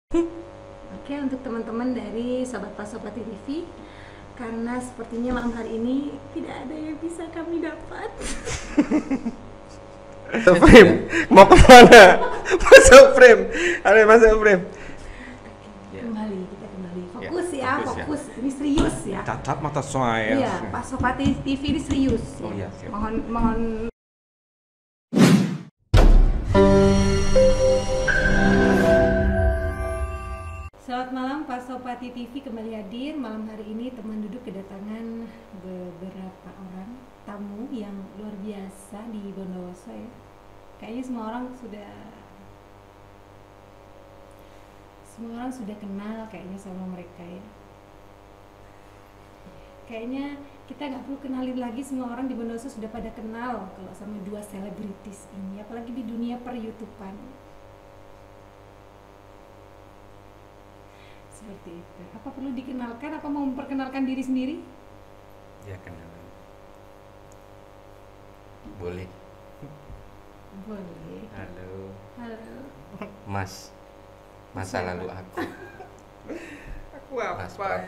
Oke, untuk teman-teman dari Sobat Pas Sobat TV, karena sepertinya malam hari ini tidak ada yang bisa kami dapat. Frame, mau kemana? Masuk frame, ada masuk frame. Kita kembali. Fokus ya, fokus ya. fokus. Ini serius ya. Tatap mata saya. Iya, Pas Sobat TV ini serius. Oh iya, siap. Mohon. Selamat malam, Pak Sopati TV kembali hadir. Malam hari ini teman duduk kedatangan beberapa orang tamu yang luar biasa di Bondowoso ya. Kayaknya semua orang sudah kenal kayaknya sama mereka ya. Kayaknya kita nggak perlu kenalin lagi, semua orang di Bondowoso sudah pada kenal kalau sama dua selebritis ini, apalagi di dunia per-YouTubean. Seperti itu. Apa perlu dikenalkan? Apa mau memperkenalkan diri sendiri? Ya, kenalan. Boleh. Boleh. Halo. Halo. Mas. Masa lalu aku. Aku apa? Mas Prat.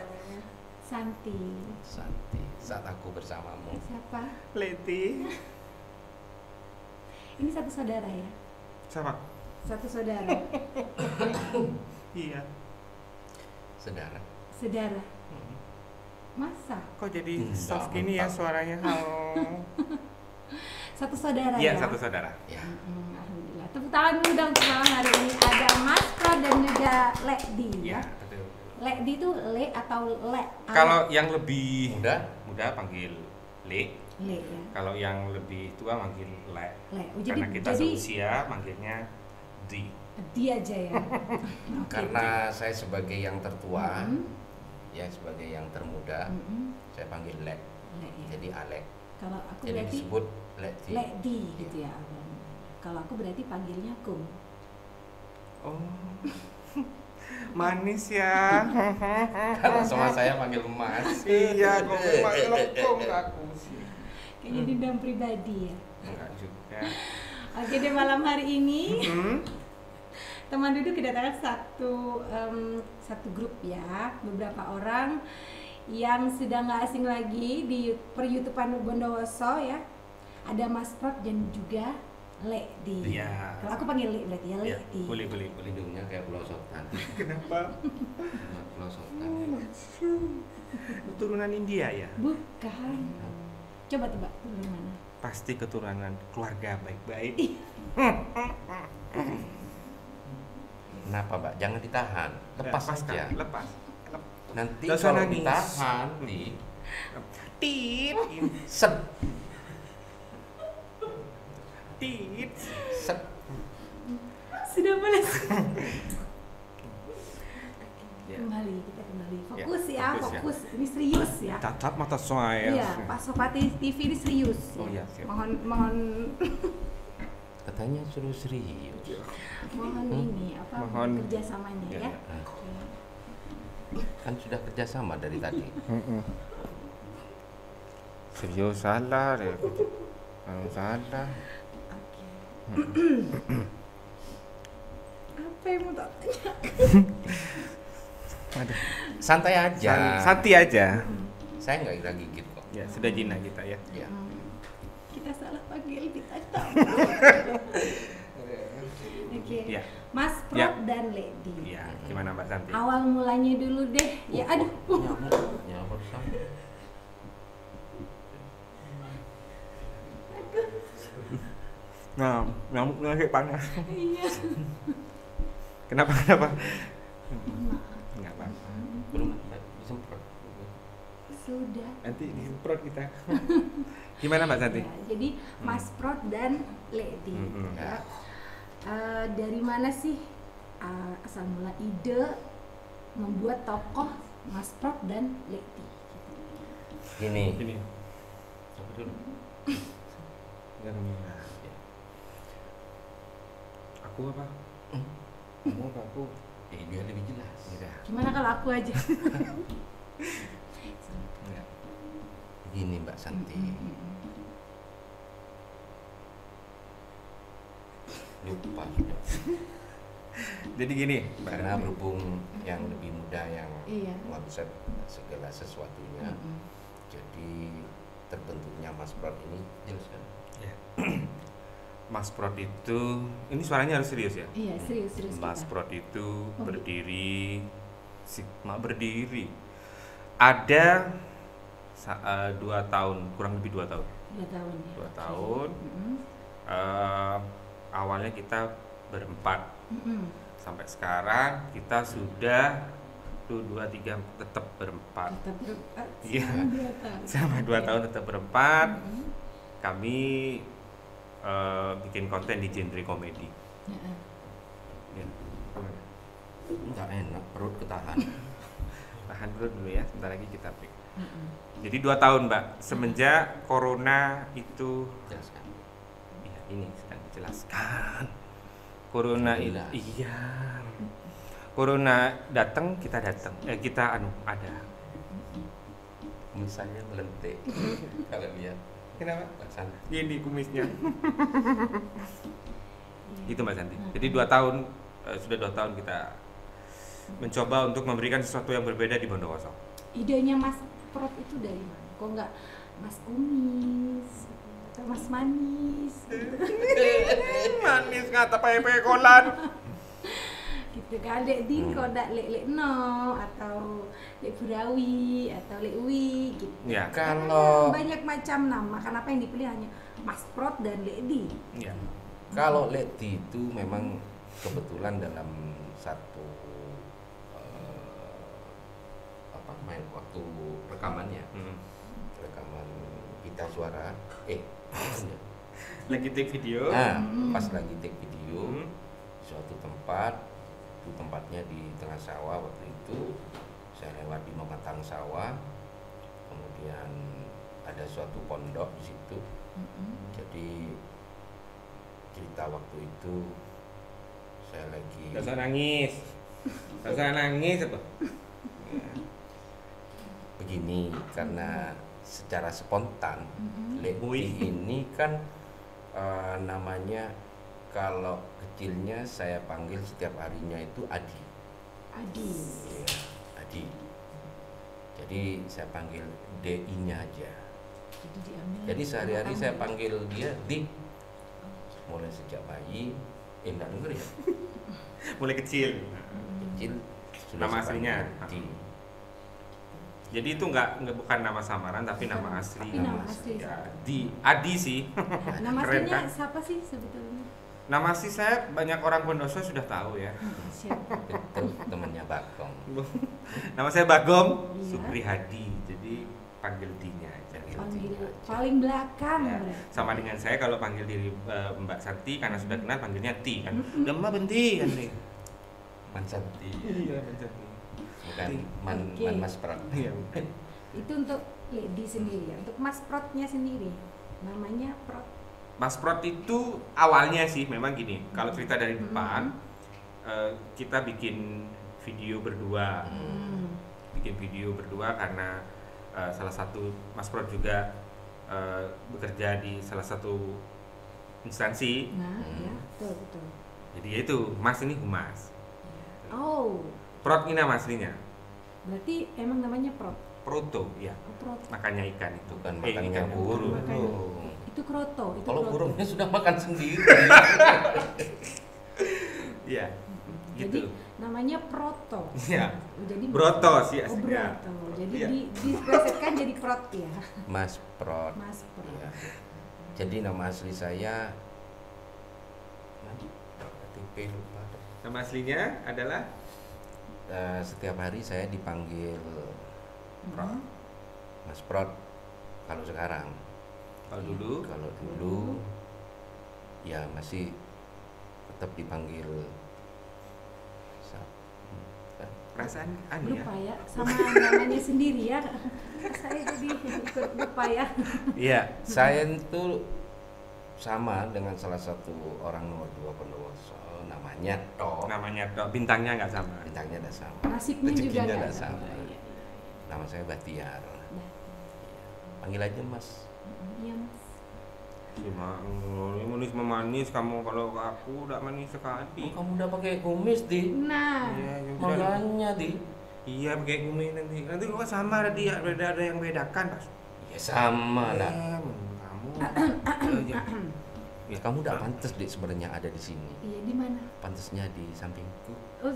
Santi. Santi. Saat aku bersamamu. Siapa? Leti. Ini satu saudara ya? Siapa? Satu saudara. Iya. Saudara. Masa? Kok jadi Enggak, soft gini ya mentang. suaranya? Halo. Satu saudara Iya, ya? satu saudara. Ya. Alhamdulillah. Tepuk tangan dulu dong untuk malam hari ini. Ada Mas Pro dan juga Ledi ya. Iya, betul. Ledi itu Le atau Le? Kalau yang lebih Muda? panggil Le. Le ya. Kalau yang lebih tua manggil Le. Le. Oh, Karena kita seusia manggilnya Di. dia aja ya. Oke. Karena saya sebagai yang tertua, Mm-mm. ya sebagai yang termuda, Mm-mm. saya panggil Le. Le ya. Jadi Alek. Kalau aku Jadi berarti disebut Leti. Ledi gitu ya. Kalau aku berarti panggilnya Kum. Oh. Manis ya. Kalau sama saya panggil Mas. Iya, kok melengkung aku sih. Kayaknya dendam pribadi ya. Enggak juga. Oke deh, malam hari ini Hmm? teman duduk kedatangan satu grup ya, beberapa orang yang sudah nggak asing lagi di per-YouTubean Bondowoso ya. Ada Mas Prot dan juga Ledi. Iya. Kalau aku panggil Ledi ya, Iya, Ledi. boleh. Hidungnya kayak pelosotan. Kenapa? Pelosotan. Keturunan India ya? Bukan. Coba tebak dulu mana? Pasti keturunan keluarga baik-baik. Kenapa, Mbak? Jangan ditahan. Lepas saja. Lepas. Nanti Nggak usah kalau nangis. ditahan, Tit. set. Tit. Set. Sudah mulai. Ya. Kita kembali. Ya, Fokus ya, fokus ya. fokus. Ini serius ya. Tatap mata saya. Iya, Pak Sopati TV ini serius. Oh ya. iya, siap. Mohon Katanya suruh serius. ini apa? Mohon. Kerjasamanya Ya, ya. ya. Kan sudah kerjasama dari tadi. Serius salah deh. Kalau salah. Oke. Apa yang mau tak tanya? Aduh. Santai aja. Santi aja. Saya nggak lagi gigit kok. Ya, sudah jina kita ya. Ya. Kita salah panggil kita tahu. Oke. Ya. Mas Prot Ya. dan Ledi. Iya, gimana Mbak Santi? Awal mulanya dulu deh. Ya aduh. Nyamuk sama. Nah, nyamuk lagi panas. Iya. Kenapa? Enggak apa-apa. Belum disemprot. Sudah. Nanti disemprot kita. Gimana Mbak Santi? Ya, jadi Mas Prot dan Ledi. Mm-mm. Ya. Dari mana sih asal mula ide membuat tokoh Mas Prot dan Ledi? Gini. Ini. Apa dulu? Ya. Aku apa? Kamu apa aku? Biar lebih jelas. Udah. Gimana kalau aku aja? Enggak. Gini Mbak Santi. Lupa sudah. Jadi gini, Karena berhubung yang lebih muda yang Iya. menguasai segala sesuatunya, jadi terbentuknya Mas Prod ini jelaskan. ya. Mas Prod itu, ini suaranya harus serius ya. Iya, serius Mas kita. Prod itu Oh, berdiri, Sigma berdiri. Ada 2 tahun, kurang lebih 2 tahun. 2 tahun ya. 2 tahun. Mm-mm. Awalnya kita berempat. Mm-mm. Sampai sekarang kita sudah 2, 3 tetap berempat. Tetap berempat. Iya. selama 2 tahun. Selama 2 tahun tetap berempat. Mm-mm. Kami bikin konten di genre komedi. Heeh. Ya. Enggak enak, perut ketahan. Tahan dulu ya, sebentar lagi kita break. Mm-mm. Jadi 2 tahun Mbak, semenjak corona itu, Jelaskan. ya ini sedang dijelaskan. Corona itu, Alhamdulillah. iya. Corona datang, kita datang. Kita ada. Misalnya melentik. Kalau lihat Kenapa? laksana. Ini kumisnya. Itu Mbak Santi. Jadi 2 tahun, sudah 2 tahun kita mencoba untuk memberikan sesuatu yang berbeda di Bondowoso. Idenya Mas Prod itu dari mana? Kok nggak Mas Kumis atau Mas Manis? Manis ngata pae kolan. Gitu kan, Lek Din kok ndak Lek No atau Lek Burawi atau Lek Wi gitu. Ya. Kalau Banyak macam nama, kenapa yang dipilih hanya Mas Prod dan Lek Di? Ya. Kalau Leti itu memang kebetulan dalam satu main waktu rekamannya, Hmm. rekaman pita suara, Lagi take video. nah pas lagi take video Hmm. di suatu tempat, itu tempatnya di tengah sawah waktu itu, saya lewat di mematang sawah, kemudian ada suatu pondok di situ. Jadi cerita waktu itu saya lagi Gak usah nangis. Gak usah nangis apa? begini, karena secara spontan Wih. Leti ini kan namanya kalau kecilnya saya panggil setiap harinya itu Adi. Adi. Iya, Adi. Jadi saya panggil DI-nya aja. Jadi diambil. Jadi sehari-hari saya Ambil. panggil dia Di. Mulai sejak bayi, enggak denger ya. Mulai kecil. Kecil Nama saya aslinya? panggil Di. Jadi itu nggak bukan nama samaran tapi nama asli. Tapi nama asli. Ya, Adi sih. Nama Keren aslinya kan? siapa sih sebetulnya? Nama asli saya banyak orang Bondowoso sudah tahu ya. Siapa? Itu temannya Bagong. Nama saya Bagom Iya. Supri Hadi. Jadi panggil D-nya aja. Panggil paling belakang Ya, berarti. sama dengan saya kalau panggil diri Mbak Santi karena sudah kenal panggilnya Ti kan. Lemah benti kan nih. Mansanti. Iya, Mbak Santi. Bukan Oke. Man Mas Prat. Iya. Itu untuk Lady sendiri ya. Untuk Mas Protnya sendiri. Namanya Prot. Mas Prot itu awalnya sih memang gini. Kalau cerita dari depan, kita bikin video berdua. Bikin video berdua karena salah satu Mas Prot juga bekerja di salah satu instansi. Nah, ya, betul betul. Jadi ya itu Mas ini Humas. Oh, Prot ini nama aslinya. berarti emang namanya Prot. Proto, ya. Oh, Prot. Makannya ikan itu. Bukan makannya ikan burung. Makannya. Itu kroto, itu Kalau kroto. burungnya sudah makan sendiri. Iya. Jadi Gitu. namanya Proto. Iya. Jadi Broto sih Oh, aslinya. Broto. Jadi Iya. diplesetkan jadi Prot ya. Mas Prot. Mas Prot. Ya. Jadi nama asli saya KTP lupa. Nama aslinya adalah Setiap hari saya dipanggil Prot. Mas Prot. Kalau sekarang, Kalau dulu kalau dulu ya masih tetap dipanggil perasaan anu ya. Lupa ya sama namanya sendiri ya. Saya jadi ikut lupa ya. Iya. saya itu sama dengan salah satu orang nomor 2 Bondowoso, namanya Tok. Namanya Tok, bintangnya nggak sama. Bintangnya tidak sama, Nasibnya juga rezekinya nggak tidak sama. sama. Iya, Nama saya Batiar. iya. Panggil aja Mas. Iya, Mas. Ini manis kamu, kalau aku udah manis sekali. Kamu udah pakai kumis, Di. Nah, Iya, yang Makanya, Di. iya pakai kumis nanti kok sama ada yang bedakan Mas. Ya sama lah. Kamu Ya kamu udah pantas, Dik, sebenarnya ada di sini. iya di mana? Pantasnya di sampingku. Oh,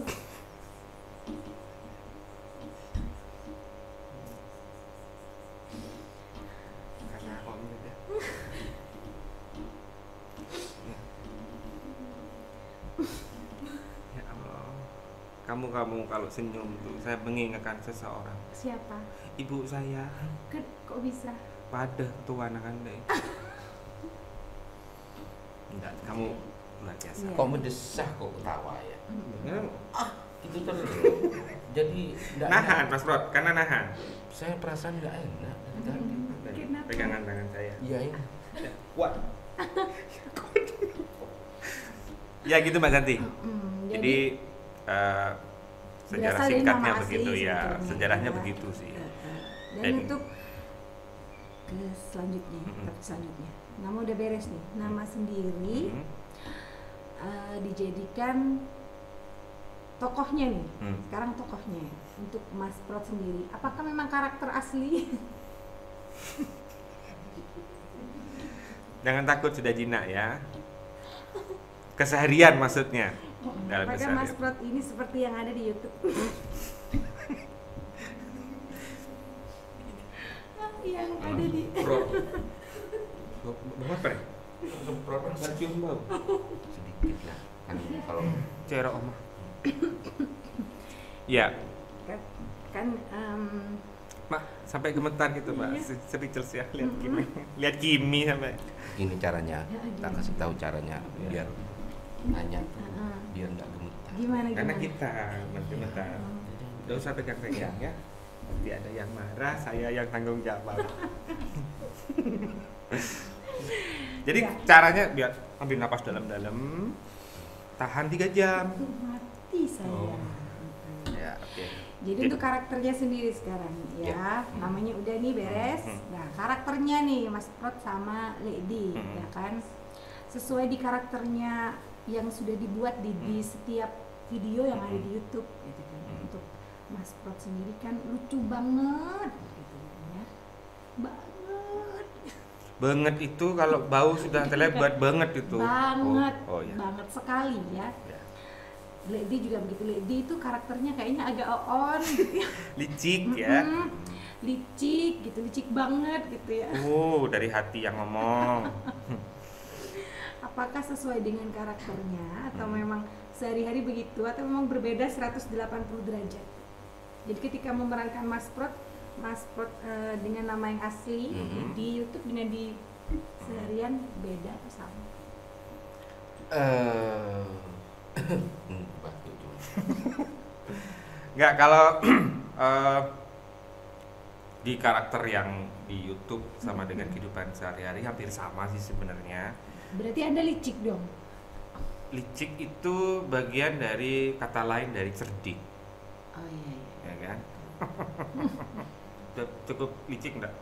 karena aku mirip ya. Ya Allah, kamu kalau senyum tuh saya mengingatkan seseorang, siapa? ibu saya. Kok bisa? Pada tuh anak deh. Enggak, kamu luar biasa. Iya. Kok mendesah kok ketawa ya? Ya, Itu terus. Jadi enggak nahan Mas Rod, karena nahan. Saya perasaan enggak enak dari tadi. Kenapa? Pegangan tangan saya. Iya, ini. Ya, kuat. Ya gitu Mbak Santi. Jadi sejarah berasal dari singkatnya nama asli begitu ya, sebetulnya, sejarahnya ya. begitu sih. Dan Dan- untuk ke selanjutnya, Mm-mm. tahap selanjutnya. Nama udah beres nih. Nama sendiri dijadikan tokohnya nih. Hmm. Sekarang tokohnya untuk Mas Prot sendiri. Apakah memang karakter asli? Jangan takut sudah jinak ya. Keseharian maksudnya. Dalam Apakah Mas keseharian. Prot ini seperti yang ada di YouTube? Yang ada di Apa ya? Cium bau. Sedikit lah. Kan kalau Cerok omah. Ya, kan Mak, sampai gemetar gitu, Mbak. Iya. Speechless ya, lihat Kimi. Lihat Kimi sampai. ini caranya, Ya, kita gimana? kasih tahu caranya Iya. biar nanya tuh, Heeh. biar nggak gemetar. Gimana Karena gimana? kita gemetar. Nggak usah pegang-pegang ya. Nanti ada yang marah, saya yang tanggung jawab. Jadi Ya. caranya biar ambil napas dalam-dalam, tahan 3 jam. Mati saya. Oh. Ya, oke. Jadi untuk karakternya sendiri sekarang ya, namanya udah nih beres. Nah, karakternya nih Mas Prot sama Lady ya kan. Sesuai di karakternya yang sudah dibuat di setiap video yang ada di YouTube gitu kan. Untuk Mas Prot sendiri kan lucu banget gitu ya. Banget. Banget itu kalau bau sudah terlebat banget itu. Banget. Oh, ya. Banget sekali ya. Ya. Lady juga begitu. Lady itu karakternya kayaknya agak on gitu ya. Licik ya. Licik gitu, licik banget gitu ya. Dari hati yang ngomong. Apakah sesuai dengan karakternya atau memang sehari-hari begitu atau memang berbeda 180 derajat? Jadi ketika memerankan Mas Prot dengan nama yang asli di YouTube dengan di seharian beda atau sama? Batuk cuma. Nggak, kalau di karakter yang di YouTube sama dengan kehidupan sehari-hari hampir sama sih sebenarnya. Berarti Anda licik dong. Licik itu bagian dari kata lain dari cerdik, Oh iya iya. ya kan? Udah cukup licik enggak?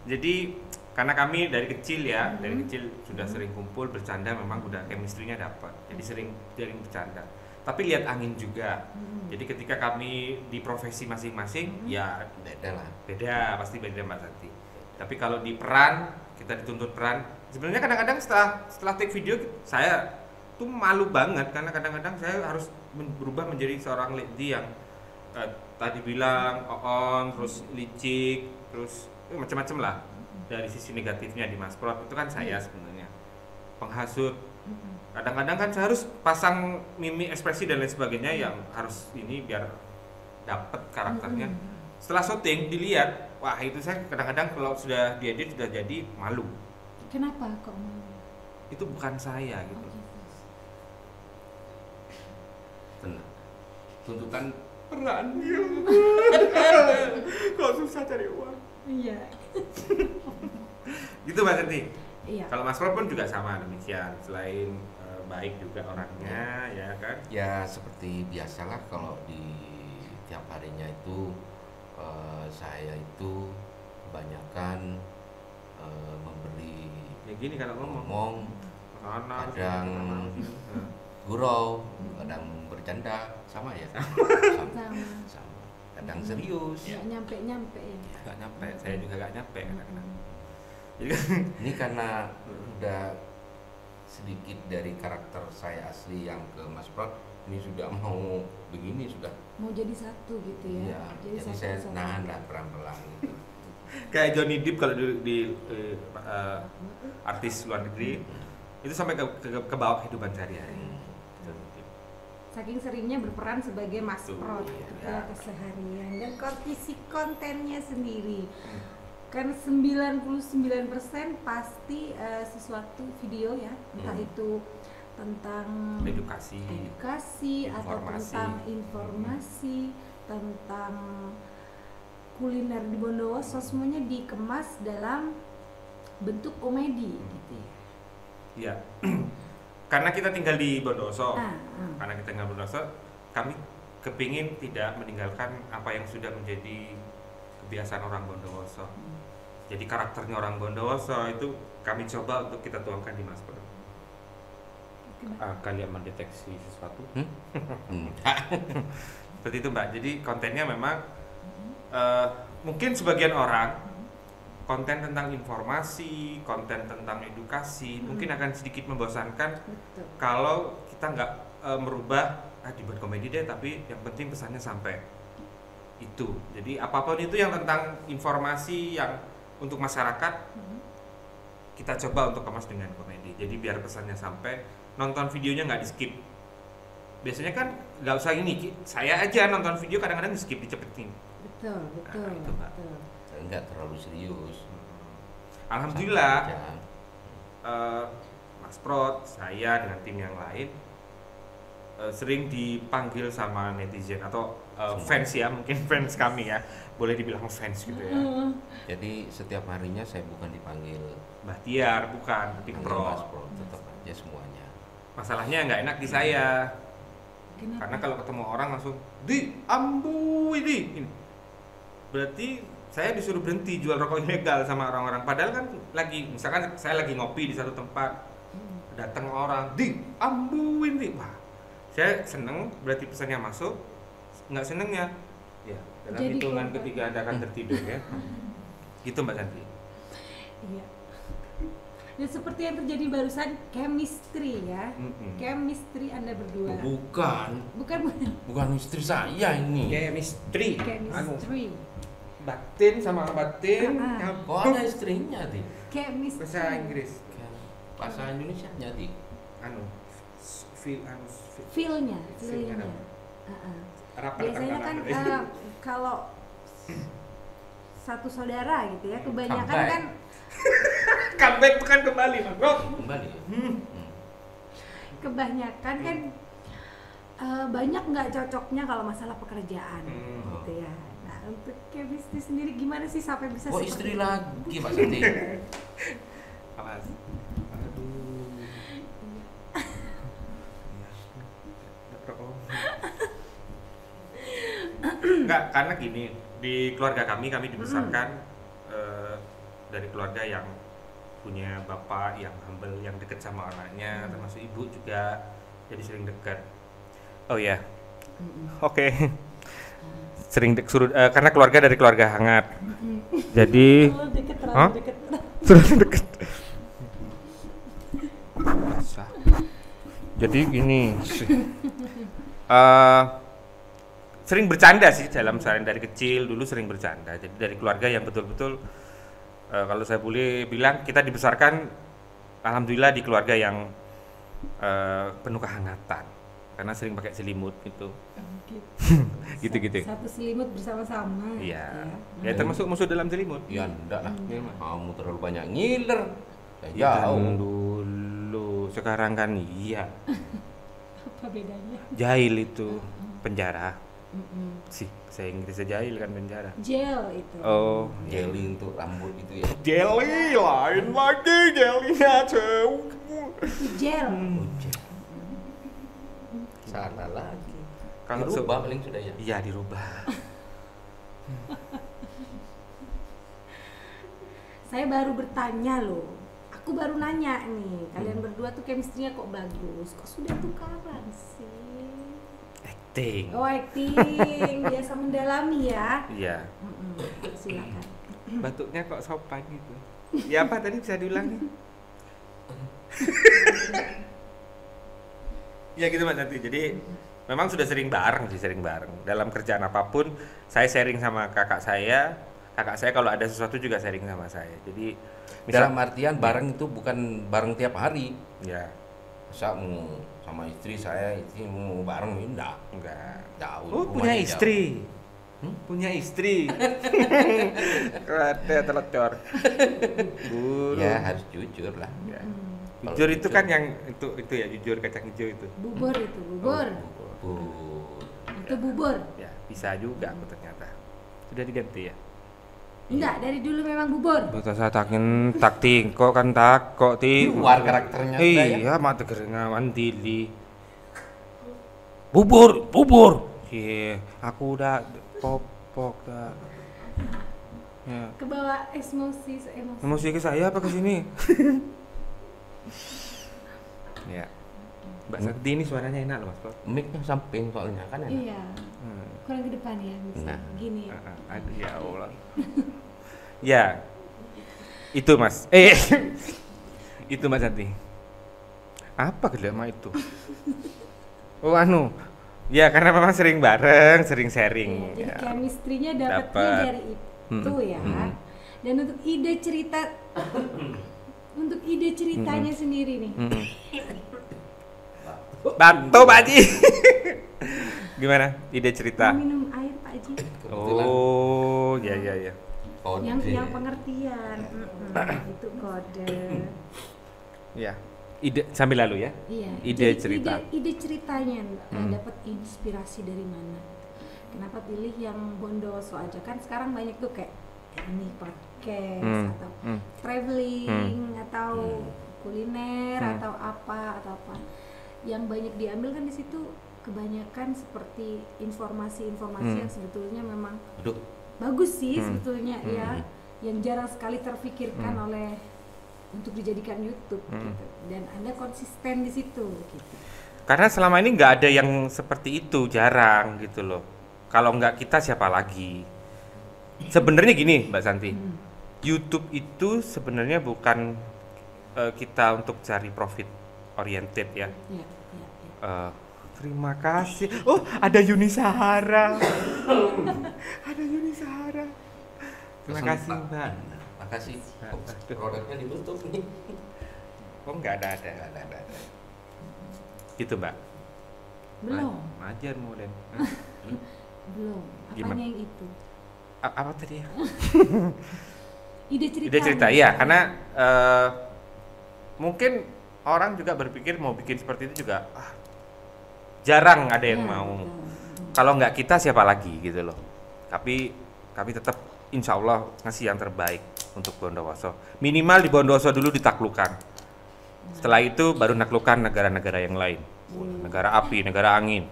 Jadi karena kami dari kecil ya, dari kecil sudah sering kumpul bercanda, memang udah chemistry-nya dapat. Jadi sering bercanda. Tapi lihat angin juga. Jadi ketika kami di profesi masing-masing, ya Beda lah. beda, pasti beda Mbak Santi. Tapi kalau di peran, kita dituntut peran. Sebenarnya kadang-kadang setelah take video saya tuh malu banget karena kadang-kadang saya harus berubah menjadi seorang lady yang tadi bilang on, terus licik, terus macam-macam lah. Dari sisi negatifnya di Mas Prot itu kan saya sebenarnya penghasut. Kadang-kadang kan saya harus pasang mimik, ekspresi dan lain sebagainya yang harus ini biar dapat karakternya. Setelah syuting dilihat, wah itu saya kadang-kadang kalau sudah diedit sudah jadi malu. Kenapa kok malu? Itu bukan saya gitu. Tenang. Tuntutan Peran kok susah cari uang. Iya. Gitu Mbak Santi. Iya. Kalau Mas Prot pun juga sama demikian. Selain baik juga orangnya, ya kan? ya seperti biasalah kalau di tiap harinya itu saya itu kebanyakan memberi Ya gini kalau ngomong. ngomong, Sana, kadang sini. gurau, kadang bercanda, sama ya. Sama. Kadang serius. nggak nyampe ya. Gak nyampe, saya juga gak nyampe kadang-kadang. Jadi Ini karena udah sedikit dari karakter saya asli yang ke Mas Prot, ini sudah mau begini sudah. Mau jadi satu gitu ya. Iya, jadi saya nahan lah pelan-pelan gitu. kayak Johnny Depp kalau di artis luar negeri itu sampai ke bawah kehidupan sehari-hari. Saking seringnya berperan sebagai Mas Betul, Prot ya. keseharian dan isi kontennya sendiri. Kan 99% pasti sesuatu video ya, entah itu tentang Edukasi. atau Informasi. tentang informasi, tentang kuliner di Bondowoso, semuanya dikemas dalam bentuk komedi gitu ya. Iya. Karena kita tinggal di Bondowoso. Ah. Karena kita tinggal di Bondowoso, kami kepingin tidak meninggalkan apa yang sudah menjadi kebiasaan orang Bondowoso. Jadi karakternya orang Bondowoso itu kami coba untuk kita tuangkan di Mas Prot. Kalian mendeteksi sesuatu? Seperti itu Mbak. Jadi kontennya memang mungkin sebagian orang konten tentang informasi, konten tentang edukasi mungkin akan sedikit membosankan. Betul. Kalau kita nggak merubah, dibuat komedi deh, tapi yang penting pesannya sampai itu. Jadi apapun itu yang tentang informasi yang untuk masyarakat, kita coba untuk kemas dengan komedi. Jadi biar pesannya sampai, nonton videonya nggak di skip. Biasanya kan nggak usah ini, saya aja nonton video kadang-kadang di skip, dicepetin. Betul. Nah, itu, Mbak. Betul. Enggak terlalu serius. Alhamdulillah, Sama aja. Mas Prot, saya dengan tim yang lain sering dipanggil sama netizen atau fans ya, mungkin fans kami ya, boleh dibilang fans gitu ya. Jadi setiap harinya saya bukan dipanggil Mbah Tiar bukan, tapi panggil Mas Prot. Prot, tetap aja semuanya. Masalahnya nggak enak di saya, Kenapa? karena kalau ketemu orang langsung di ambu ini. Berarti saya disuruh berhenti jual rokok ilegal sama orang-orang. Padahal kan lagi, misalkan saya lagi ngopi di satu tempat, datang orang di ambu ini, wah, saya seneng, berarti pesannya masuk. Nggak senengnya, ya dalam Jadi hitungan korban. ketika Anda akan tertidur ya. Gitu Mbak Santi. Iya. Dan seperti yang terjadi barusan, chemistry ya. Chemistry Anda berdua. Bukan Bukan istri saya ini. Chemistry. chemistry. Batin sama batin. Kok ada istrinya di? Chemistry. Bahasa Inggris. Bahasa Indonesia nya di. Feel-nya. Feel-nya. Biasanya kan kalau satu saudara gitu ya, kebanyakan Comeback. kan Comeback bukan kembali, Mas Bro. Kembali ya? kebanyakan kan banyak nggak cocoknya kalau masalah pekerjaan gitu ya. Nah, untuk chemistry sendiri gimana sih sampai bisa Kok seperti istri itu? lagi Pak Santi? Awas. Aduh. Enggak, karena gini, di keluarga kami dibesarkan dari keluarga yang punya bapak yang humble, yang dekat sama anaknya, termasuk ibu juga, jadi sering dekat. Oh ya, oke. Sering suruh karena keluarga dari keluarga hangat. Jadi Terlalu deket, Hah? terlalu deket. terlalu dekat. Jadi gini, sering bercanda sih dalam seharian dari kecil dulu sering bercanda. Jadi dari keluarga yang betul-betul kalau saya boleh bilang kita dibesarkan alhamdulillah di keluarga yang penuh kehangatan karena sering pakai selimut gitu. Gitu-gitu. Satu selimut bersama-sama. Iya. gitu Ya termasuk musuh dalam selimut. Ya enggak lah. Iya, Mas. Kamu terlalu banyak ngiler. Ya Jauh. dulu, sekarang kan iya. Apa bedanya? Jahil itu penjara. Sih, saya Inggrisnya jahil kan penjara. Gel itu. Oh, Jelly untuk rambut itu ya. jelly lain lagi jellynya jauh. Itu gel. Salah lagi. Kalau Dirubah paling sudah ya. Iya dirubah. saya baru bertanya loh. Aku baru nanya nih, kalian berdua tuh chemistry-nya kok bagus, kok sudah tukaran sih? Acting. Oh acting, biasa mendalami ya. Iya. Silakan. Batuknya kok sopan gitu. Ya apa tadi bisa diulang nih? Ya gitu Mas Santi. Jadi memang sudah sering bareng. Dalam kerjaan apapun, saya sharing sama kakak saya kalau ada sesuatu juga sharing sama saya. Jadi Dalam artian bareng itu bukan bareng tiap hari. ya, Masa mau sama istri mau bareng enggak. Jauh. Oh, punya rumahnya istri. Punya istri. Ada telecor. jauh. Ya harus jujur lah. Ya. Kalau Jujur itu jujur. kan yang itu ya, jujur kacang hijau itu. Bubur itu, bubur. Bu. Itu bubur. Ya, bisa juga aku ternyata. Sudah diganti ya. Enggak, dari dulu memang bubur. Betul saya tak tingko kan tak kok ti. Keluar karakternya udah ya. Iya, mata keringawan dili. Bubur. Iya, aku udah popok dah. Ya. Kebawa emosi. Emosi ke saya apa ke sini? Ya. Mbak Sakti ini suaranya enak loh Mas Bro. Mic-nya samping soalnya kan enak. Iya. Kurang ke depan ya, bisa Nah. gini ya. Aduh ya Allah. Ya. Itu Mas. Itu Mas Santi. Apa kedama itu? Oh anu. Ya karena memang sering bareng, sering sharing. Iya, jadi Ya. chemistry-nya dapatnya Dapat. dari itu ya. Dan untuk ide ceritanya sendiri nih. Bantu Pak Haji. Gimana ide cerita? Mau minum air Pak Haji? Kebetulan Oh, ya. kode. Yang pengertian. Itu kode. Ya. Ide sambil lalu ya. Iya. Ide Jadi cerita. Ide ceritanya dapat inspirasi dari mana? Kenapa pilih yang Bondowoso aja? Kan sekarang banyak tuh kayak ini podcast atau traveling atau kuliner atau apa. Yang banyak diambil kan di situ kebanyakan seperti informasi-informasi yang sebetulnya memang Aduh. bagus sih sebetulnya ya, yang jarang sekali terfikirkan oleh untuk dijadikan YouTube gitu. Dan Anda konsisten di situ gitu. Karena selama ini nggak ada yang seperti itu, jarang gitu loh. Kalau nggak kita siapa lagi? Sebenarnya gini Mbak Santi, YouTube itu sebenarnya bukan kita untuk cari profit oriented ya. Iya. Terima kasih. Oh, ada Yuni Sahara. Ada Yuni Sahara. Terima Pesan, kasih Pak. Mbak. Makasih. Oh, Aduh. produknya ditutup nih. Oh, nggak ada. Gitu Mbak. Belum. Ajar mau dan. Belum. Gimana? Apanya yang itu? Apa tadi ya? Ide cerita. Ide cerita ya, karena mungkin orang juga berpikir mau bikin seperti itu juga jarang ada yang mau. Kalau nggak kita siapa lagi gitu loh. Tapi kami tetap insya Allah ngasih yang terbaik untuk Bondowoso. Minimal di Bondowoso dulu ditaklukkan. Setelah itu baru naklukkan negara-negara yang lain. Negara api, negara angin.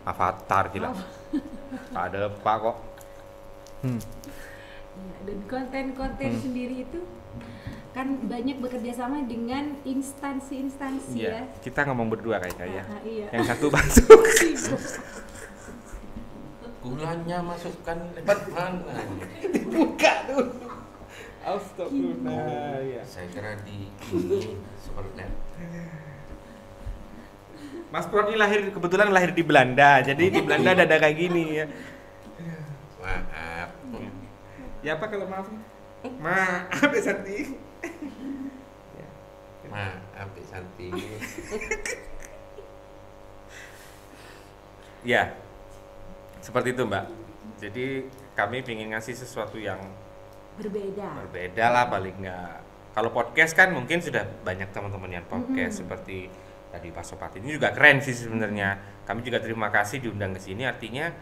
Avatar gila. Ada Pak kok. Ya, dan konten-konten sendiri itu kan banyak bekerja sama dengan instansi-instansi ya. Kita ngomong berdua kayaknya ya. Iya. Yang satu masuk. Gulanya masukkan lewat mana? Buka dulu. Astagfirullah. Ya. Saya kira di ini seperti Mas Pro ini kebetulan lahir di Belanda. Jadi di Belanda ada kayak gini ya. maaf. Ya apa kalau maaf? Maaf ya Santi. Maaf, Santi. Ya. Seperti itu, Mbak. Jadi kami ingin ngasih sesuatu yang berbeda lah paling nggak. Kalau podcast kan mungkin sudah banyak teman-teman yang podcast seperti tadi Pak Sopati ini juga keren sih sebenarnya. Kami juga terima kasih diundang ke sini. Artinya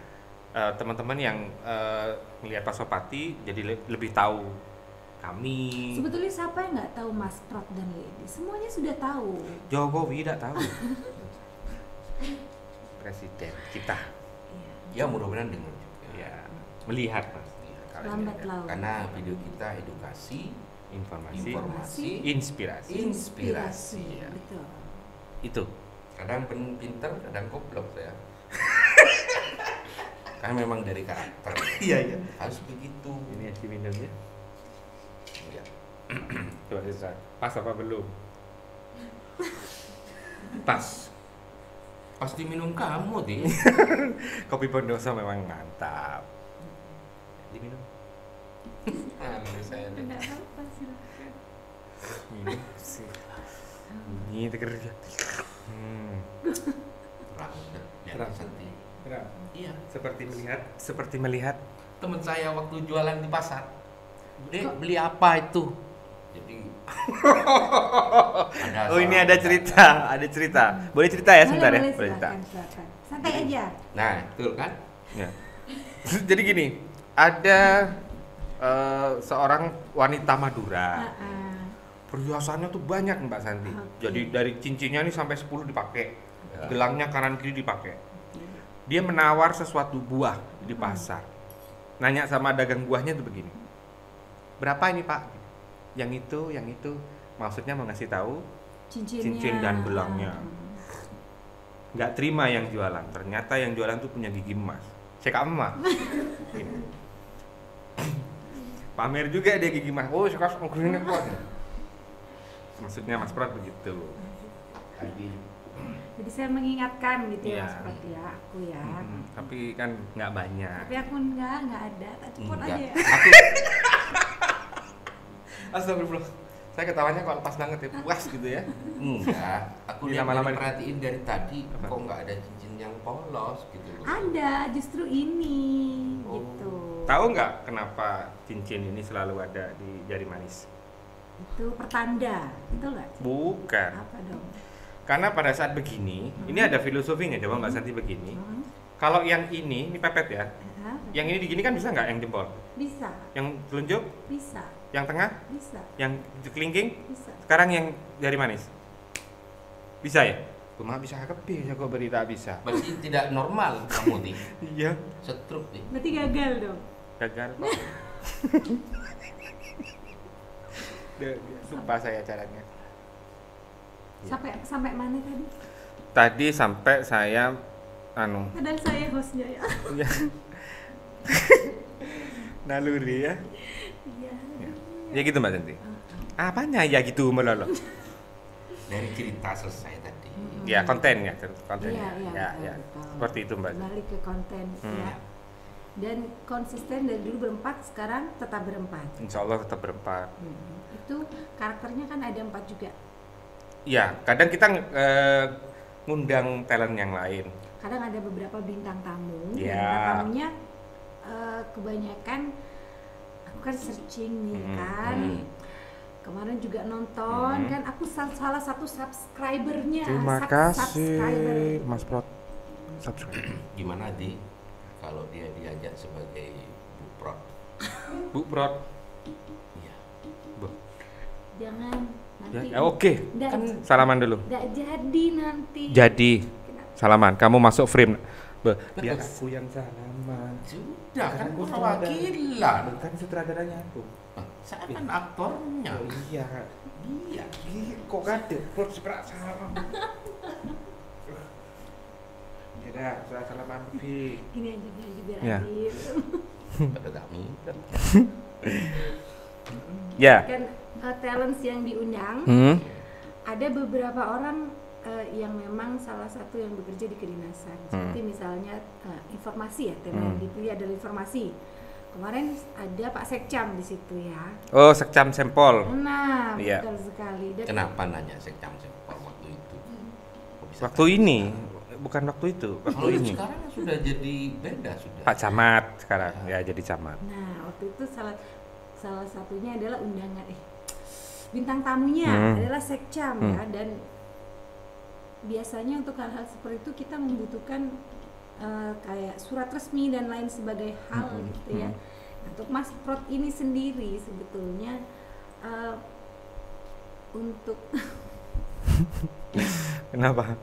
teman-teman yang melihat Pak Sopati jadi lebih tahu kami. Sebetulnya siapa yang nggak tahu Mas Prat dan Lady? Semuanya sudah tahu. Jokowi tidak tahu. Presiden kita. Ya mudah-mudahan dengar juga. Ya, melihat Mas. Lambat laun. Karena video kita edukasi, Informasi, inspirasi. Ya. Betul. Itu. Kadang pinter, kadang goblok saya. Karena memang dari karakter. Iya. Harus begitu. Ini aja minumnya. Ya. Coba Sisa. Pas apa belum? Pas. Pasti minum kamu, Di. Kopi Bondowoso memang mantap. Diminum. Menurut saya nih. Enggak apa-apa, silakan. Minum sih. Ini teker. Terang, udah. Biar Terang. sedih. Iya. Seperti melihat. Teman saya waktu jualan di pasar, Dek, beli apa itu? Jadi Oh, ini ada cerita. Boleh cerita ya sebentar ya? Boleh, Boleh cerita. silakan. Santai aja. Nah, betul kan? Ya. Jadi gini, ada seorang wanita Madura. Perhiasannya tuh banyak Mbak Santi. Oke. Jadi dari cincinnya ini sampai 10 dipakai. Ya. Gelangnya kanan kiri dipakai. Dia menawar sesuatu buah di pasar. Nanya sama dagang buahnya tuh begini. Berapa ini, Pak? Yang itu. Maksudnya mau ngasih tahu Cincinnya. cincin dan gelangnya. Nggak terima yang jualan. Ternyata yang jualan tuh punya gigi emas. Cek emas. Pamer juga dia gigi emas. Oh, sekarang ngikutin kok. Maksudnya Mas Prat begitu. Tadi. Jadi saya mengingatkan gitu Iya. ya, seperti ya aku ya. Tapi kan nggak banyak. Tapi aku nggak ada, tak cepot aja ya. Aku Astagfirullah. Saya ketawanya kok lepas banget ya, puas gitu ya. enggak. Aku Iya, lihat lama-lama perhatiin dari tadi, Apa? kok nggak ada cincin yang polos gitu loh. Ada, justru ini Oh. gitu. Tahu nggak kenapa cincin ini selalu ada di jari manis? Itu pertanda, betul nggak? Bukan. Apa dong? Karena pada saat begini, ini ada filosofinya. Coba Mbak Santi begini. Kalau yang ini pepet ya. Yang ini digini kan bisa nggak yang jempol? Bisa, Yang telunjuk? bisa, Yang tengah? bisa, Yang kelingking? bisa. Sekarang yang jari manis? Bisa ya? Cuma bisa kebih ya kok berita bisa. Berarti tidak normal kamu, Di. Iya. Setruk, Di. Berarti gagal dong. Gagal. Lupa saya caranya. Sampai mana tadi? Tadi sampai saya Padahal saya hostnya ya. ya. Naluri ya. Iya. Ya gitu Mbak Santi. Apanya ya gitu melolo? Dari cerita selesai tadi. Ya kontennya. Iya, Ya, ya. betul. Seperti itu Mbak. Balik ke konten ya. Dan konsisten dari dulu berempat, sekarang tetap berempat. Insya Allah tetap berempat. Itu karakternya kan ada 4 juga. Ya, kadang kita ngundang talent yang lain. Kadang ada beberapa bintang tamu. Ya. Bintang tamunya kebanyakan aku kan searching nih kan. Kemarin juga nonton kan, aku salah satu subscribernya. Terima Subscriber. kasih Mas Prot. Subscribe. Gimana, Di? Kalau dia diajak sebagai Bu Prot? Bu Prot. Iya. Bu. Jangan nanti. Ya, oke. Nggak, Kan Salaman dulu. nggak jadi nanti. Jadi Kenapa? salaman. Kamu masuk frame. Biar aku yang salaman. Sudah, kan aku perwakilan. Kan sutradaranya aku. Saya kan aktornya. Iya. Iya. Kok ada? Prot seberak salam. Ya, saya salaman Bi. Gini aja biar Ya. adil. Pada kami. Ya. Kan talents yang diundang ada beberapa orang yang memang salah satu yang bekerja di kedinasan. Seperti misalnya informasi ya, tema yang dipilih adalah informasi. Kemarin ada Pak Sekcam di situ ya. Oh, sekcam sampel. Nah, Iya. betul sekali. Dan Kenapa nanya sekcam sempol waktu itu? Kok bisa Waktu ini, bukan waktu itu, waktu Kalau ini. sekarang sudah jadi beda sudah. Pak Camat sekarang ya jadi camat. Nah, waktu itu salah satunya adalah undangan bintang tamunya adalah Sekcam ya, dan biasanya untuk hal-hal seperti itu kita membutuhkan kayak surat resmi dan lain sebagai hal gitu ya. Untuk Mas Prot ini sendiri sebetulnya untuk Kenapa?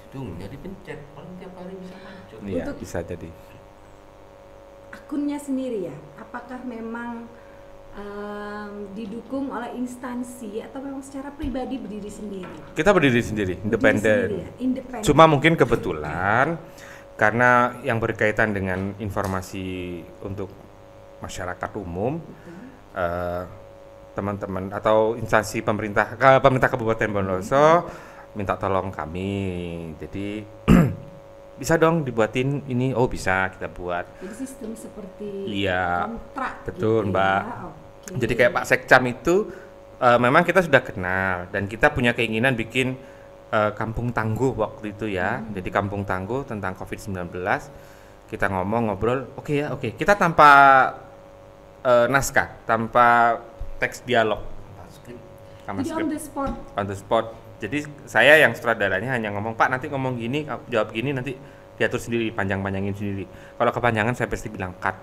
Itu jadi pencet, paling tiap hari bisa muncul. Iya, Untuk- bisa jadi. aku akunnya sendiri ya, apakah memang didukung oleh instansi atau memang secara pribadi berdiri sendiri? Kita berdiri sendiri, independen. Ya? Independen. Cuma mungkin kebetulan karena yang berkaitan dengan informasi untuk masyarakat umum, teman-teman atau instansi pemerintah Kabupaten Bondowoso minta tolong kami, jadi bisa dong dibuatin ini. Oh bisa, kita buat. Jadi sistem seperti iya, kontrak. betul gitu Mbak. Ya? Okay. Jadi kayak Pak Sekcam itu memang kita sudah kenal dan kita punya keinginan bikin kampung tangguh waktu itu ya. Jadi kampung tangguh tentang COVID-19. Kita ngobrol, oke. Kita tanpa naskah, tanpa teks dialog. Tanpa Jadi skrip. on the spot. Jadi saya yang sutradaranya hanya ngomong, Pak nanti ngomong gini, jawab gini, nanti diatur sendiri, panjangin sendiri. Kalau kepanjangan saya pasti bilang cut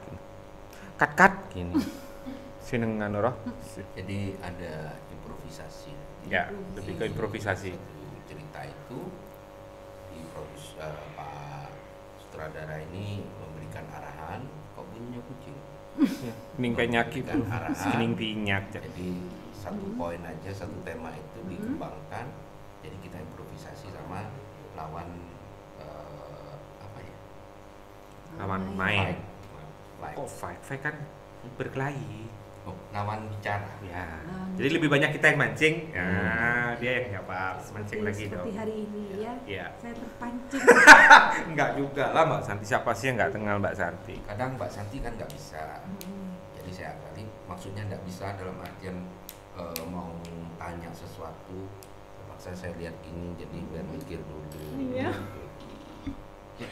gini. Sinengan roh. Jadi ada improvisasi. Ya, lebih ke improvisasi. Satu cerita itu Pak sutradara ini memberikan arahan, kok bunyinya kucing. Ning penyakit, Memberikan arahan. ning pinyak. Jadi satu poin aja, satu tema itu dikembangkan. Jadi kita improvisasi sama lawan apa ya? Lawan main. Fight. Oh fight kan berkelahi. Oh, lawan bicara. Ya. Jadi lebih banyak kita yang mancing. Ya, dia yang jawab, mancing lagi Seperti dong. hari ini ya. Iya. Saya terpancing. Enggak juga lah Mbak Santi, siapa sih yang nggak kenal Mbak Santi? Kadang Mbak Santi kan nggak bisa. Jadi saya kali maksudnya nggak bisa dalam artian mau tanya sesuatu, terpaksa saya lihat ini jadi biar mikir dulu. Iya.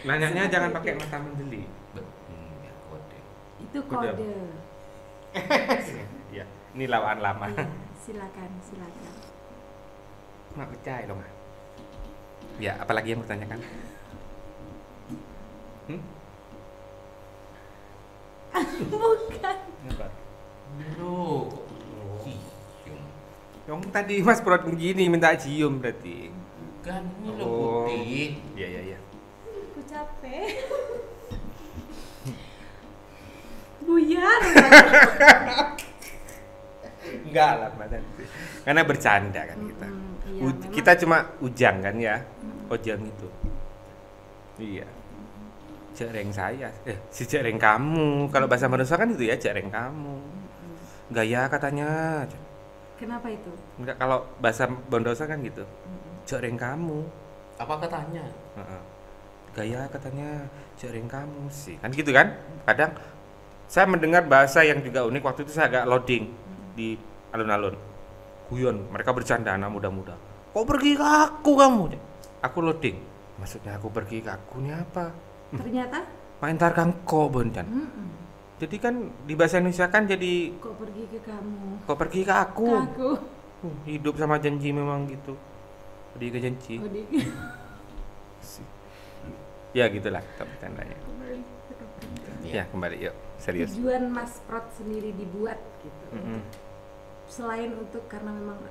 Nanyanya jangan pakai mata menjeli. Ya, kode. Itu kode. Ya, ini lawan lama. Iya, silakan. Nggak percaya dong. Ya, apalagi yang bertanyakan? Bukan. Kenapa? Loh. Yang tadi Mas Prot begini minta cium berarti. Kan ini lo Oh. putih. Iya. Aku capek. Buyar. Enggak lah Mbak Santi. Karena bercanda kan kita. Iya, memang. Kita cuma ujang kan ya. Ujang itu. Iya. Jareng saya. Si jareng kamu. Kalau bahasa manusia kan itu ya, jareng kamu. Gaya katanya. Kenapa itu? Enggak, kalau bahasa Bondowoso kan gitu. Jareng kamu. Apa katanya? Heeh. Gaya katanya jareng kamu sih. Kan gitu kan? Kadang saya mendengar bahasa yang juga unik waktu itu. Saya agak loading di alun-alun. Guyon, mereka bercanda anak muda-muda. Kok pergi ke aku kamu? Aku loading. Maksudnya aku pergi ke aku ini apa? Ternyata Main tarkang kok boncan. Jadi kan di bahasa Indonesia kan jadi kok pergi ke kamu? kok pergi ke aku. Ke aku. Hidup sama janji memang gitu. Pergi ke janji. Oh, di- Ya gitulah kita bercandanya. Kembali ke topik. Ya kembali yuk serius. Tujuan Mas Prot sendiri dibuat gitu. Mm-mm. Selain untuk karena memang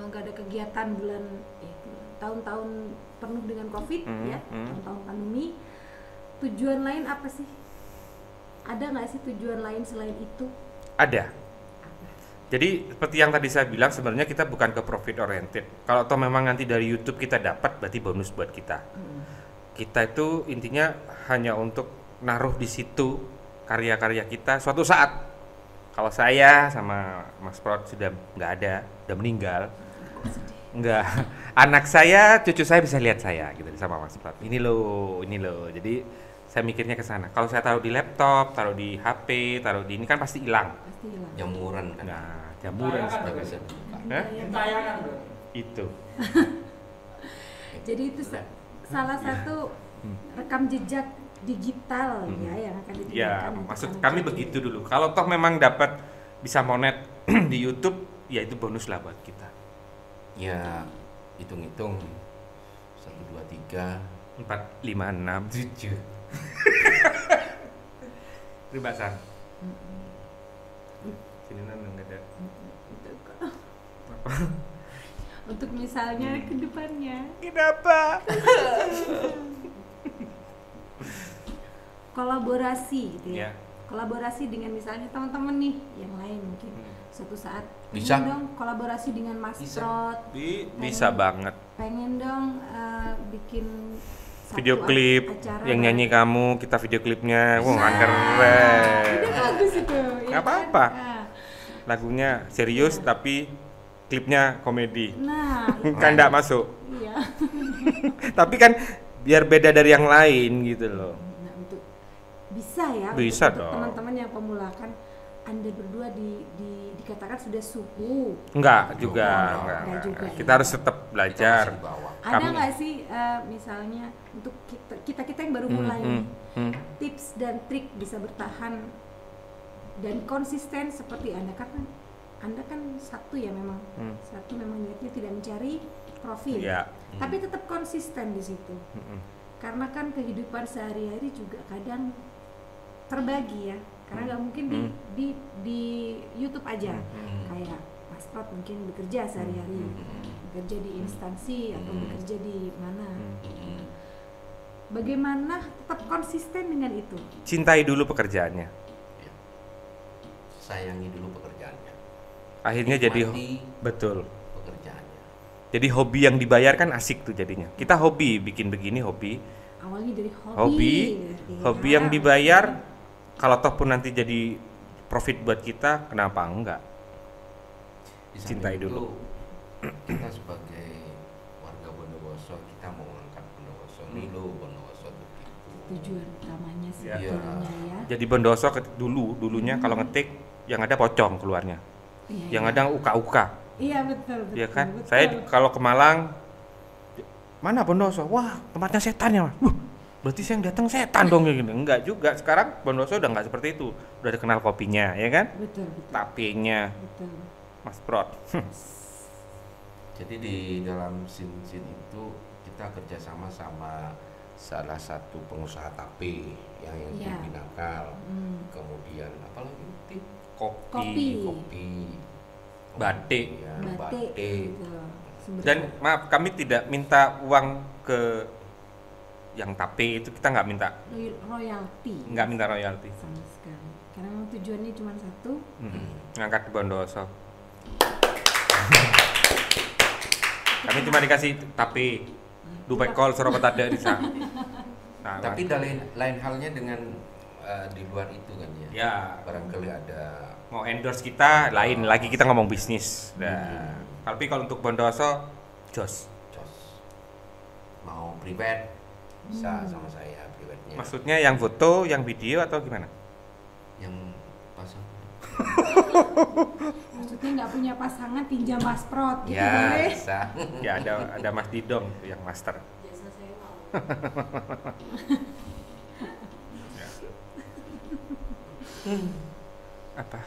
nggak ada kegiatan bulan itu tahun-tahun penuh dengan COVID ya, tahun-tahun pandemi. Tujuan lain apa sih? Ada nggak sih tujuan lain selain itu? Ada. Jadi seperti yang tadi saya bilang sebenarnya kita bukan ke profit oriented. Kalau toh memang nanti dari YouTube kita dapat berarti bonus buat kita. Kita itu intinya hanya untuk naruh di situ karya-karya kita suatu saat. Kalau saya sama Mas Prot sudah nggak ada, udah meninggal. Enggak. Anak saya, cucu saya bisa lihat saya gitu sama Mas Prot. Ini loh. Jadi saya mikirnya ke sana. Kalau saya taruh di laptop, taruh di HP, taruh di ini kan pasti hilang. Pasti hilang. Jamuran kan. Nah, jamuran Sudah sebagai bisa dibuka. Hah? Tayangan bro. Itu. Jadi itu salah satu rekam jejak digital ya yang akan ditinggalkan. Ya, untuk maksud anak kami cucu. begitu dulu. Kalau toh memang dapat bisa monet di YouTube, ya itu bonus lah buat kita. Ya hitung-hitung 1, 2, 3, 4, 5, 6, 7. Ribasan. Sini nggak ada. Untuk misalnya ke depannya Kenapa? kolaborasi gitu ya. Ya. kolaborasi dengan misalnya teman-teman nih yang lain mungkin suatu saat Bisa. pengen dong kolaborasi dengan Mas Bisa. Prot, Bisa banget. pengen dong bikin satu Video klip acara yang nyanyi kamu, kita video klipnya, wah kan Ide keren. bagus itu ya Nggak kan? apa-apa. Nah, Lagunya serius tapi klipnya komedi. nah Kan nggak masuk. iya. Tapi kan biar beda dari yang lain gitu loh. Nah, untuk bisa ya Bisa untuk dong. teman-teman yang pemula kan Anda berdua dikatakan sudah suhu. Enggak juga, Enggak juga, Kita ya. harus tetap belajar. Kita masih di bawah. Ada Kami- nggak sih misalnya untuk kita yang baru mulai nih, tips dan trik bisa bertahan dan konsisten seperti Anda kan satu ya memang satu memang niatnya tidak mencari profil, Ya. tapi tetap konsisten di situ. Karena kan kehidupan sehari-hari juga kadang terbagi ya, karena nggak mungkin di YouTube aja. Kayak Mas Prot mungkin bekerja sehari-hari, bekerja di instansi atau bekerja di mana. Bagaimana tetap konsisten dengan itu? Cintai dulu pekerjaannya. Ya. Sayangi dulu pekerjaannya. Akhirnya jadi Nikmati betul. pekerjaannya. Jadi hobi yang dibayar kan asik tuh jadinya. Kita hobi bikin begini hobi. Awalnya dari hobi. Hobi, berarti ya. hobi yang dibayar. Kalau toh pun nanti jadi profit buat kita, kenapa enggak? Di samping Cintai itu, dulu. Kita sebagai warga Bondowoso, kita mau mengangkat Bondowoso nih lo Bondowoso tuh gitu. Tujuan utamanya Ya. sebetulnya ya. Jadi Bondowoso dulunya kalau ngetik yang ada pocong keluarnya. Iya, Yang iya. ada uka-uka. Iya betul betul. Ya kan? betul. Saya kalau ke Malang, mana Bondowoso? Wah, tempatnya setan ya, Mas. Berarti saya yang datang setan dong ya gini. Enggak juga. Sekarang Bondowoso udah nggak seperti itu. Udah dikenal kopinya, ya kan? betul betul. Tapenya, Betul. Mas Prot. Jadi di dalam scene itu kita kerjasama sama salah satu pengusaha tape yang Iya. di Pinangkal. Hmm. Kemudian apa lagi? Tip, Kopi. kopi, Batik. ya, Batik. batik. Betul. Sumber Dan maaf, kami tidak minta uang ke yang tape itu, kita nggak minta royalti. sama sekali. Karena memang tujuannya cuma satu. Ngangkat di Bondowoso. Kami cuma dikasih tape, dupe kol serobot ada di sana. Nah, Tapi lain halnya dengan di luar itu kan ya. ya Barangkali ada mau endorse kita lain lagi, kita ngomong bisnis. Nah, tapi kalau untuk Bondowoso, jos. jos. Mau private bisa sama saya private-nya. Maksudnya yang foto, yang video atau gimana? Yang pasang. Maksudnya nggak punya pasangan pinjam Mas Prot gitu Ya, boleh. bisa. Ya ada Mas Didong tuh yang master. Jasa saya mau. Apa?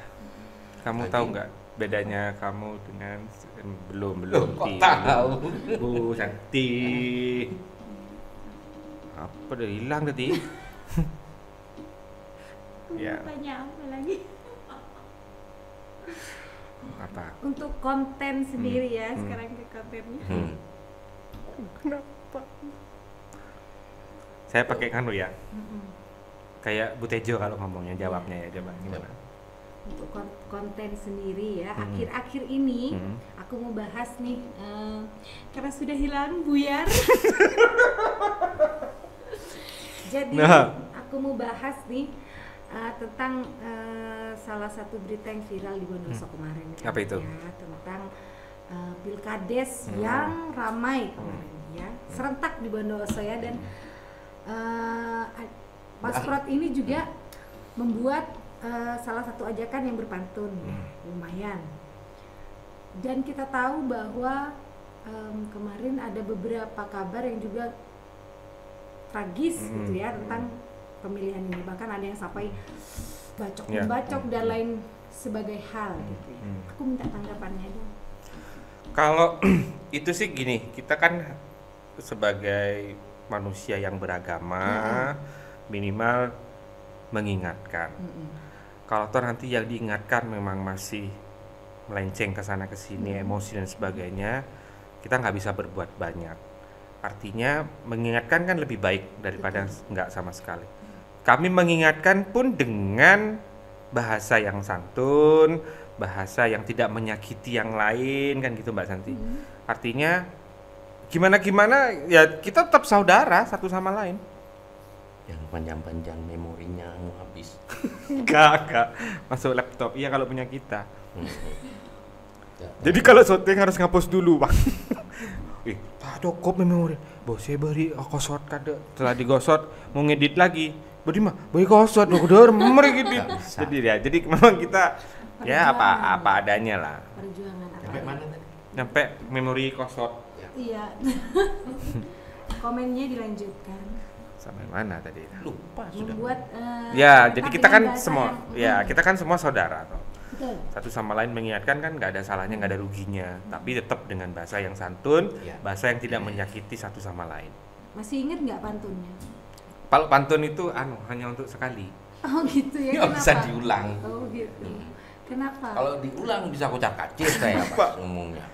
Kamu Lagi? tahu nggak bedanya kamu dengan belum Kok Ti. tahu? Bu Santi. Apa udah hilang tadi? Ya. Tanya apa lagi? Apa? Untuk konten sendiri ya, sekarang ke kontennya. Kenapa? Saya pakai kanu ya. Kayak Bu Tejo kalau ngomongnya jawabnya ya, coba gimana? Untuk konten sendiri ya, akhir-akhir ini aku mau bahas nih karena sudah hilang buyar. Jadi Nah. aku mau bahas nih tentang salah satu berita yang viral di Bondowoso kemarin. Apa itu? Ya, tentang pilkades yang ramai kemarin ya, serentak di Bondowoso ya, dan Mas Prot ini juga membuat salah satu ajakan yang berpantun lumayan. Dan kita tahu bahwa kemarin ada beberapa kabar yang juga tragis gitu ya tentang pemilihan ini, bahkan ada yang sampai bacok Ya. membacok dan lain sebagai hal gitu ya. Aku minta tanggapannya dong. Kalau itu sih gini, kita kan sebagai manusia yang beragama minimal mengingatkan. Kalau toh nanti yang diingatkan memang masih melenceng ke sana ke sini, emosi dan sebagainya, kita nggak bisa berbuat banyak. Artinya mengingatkan kan lebih baik daripada nggak sama sekali. kami mengingatkan pun dengan bahasa yang santun, bahasa yang tidak menyakiti yang lain, kan gitu Mbak Santi. Artinya gimana ya kita tetap saudara satu sama lain. Yang panjang-panjang memorinya habis. Enggak. Masuk laptop. Iya kalau punya kita. Ya, Jadi kalau syuting harus ngapus dulu, Bang. Tak cukup memori. Bosnya beri gosot kada. Setelah digosot mau ngedit lagi. Beri mah, beri gosot udah mereka gitu. Nggak bisa. Jadi memang kita ya apa adanya lah. Perjuangan apa? Sampai mana tadi? Sampai memori gosot. Iya. Komennya dilanjutkan. Sampai mana tadi? Lupa sudah. Membuat Ya, jadi tetap kita dengan kan bahasa semua yang- kita kan semua saudara toh. Betul. Satu sama lain mengingatkan kan nggak ada salahnya, nggak ada ruginya, tapi tetap dengan bahasa yang santun, Ya. bahasa yang tidak menyakiti satu sama lain. Masih inget nggak pantunnya? Kalau pantun itu hanya untuk sekali. Oh gitu ya. Nggak bisa Kenapa? diulang. Oh gitu. Kenapa? Kalau diulang bisa kocar-kacir saya Pak ngomongnya.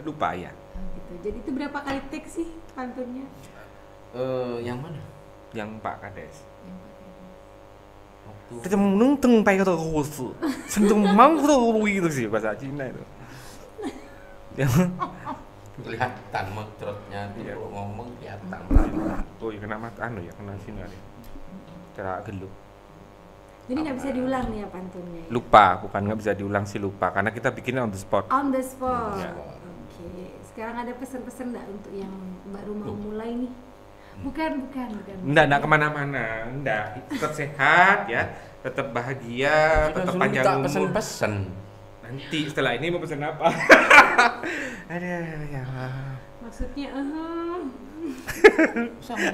Lupa ya. Oh, gitu. Jadi itu berapa kali take sih pantunnya? Yang mana? Yang Pak Kades. Waktu Kita menungteng pai kata kusu. Sentung mangkru itu sih bahasa Cina itu. kelihatan metrotnya tuh Iya. kalau ngomong kelihatan. Oh, ya kena mata ya kena sini ada. Cara gelup. Jadi nggak bisa diulang nih ya pantunnya. Ya? Lupa, bukan nggak bisa diulang sih lupa karena kita bikinnya on the spot. On the spot. Ya. Oke. Sekarang ada pesan-pesan nggak untuk yang baru mau mulai nih? Bukan. Enggak kemana-mana, enggak. Tetap sehat ya, tetap bahagia, tetap panjang umur. Pesen-pesen. Nanti setelah ini mau pesan apa? Ada ya. Maksudnya,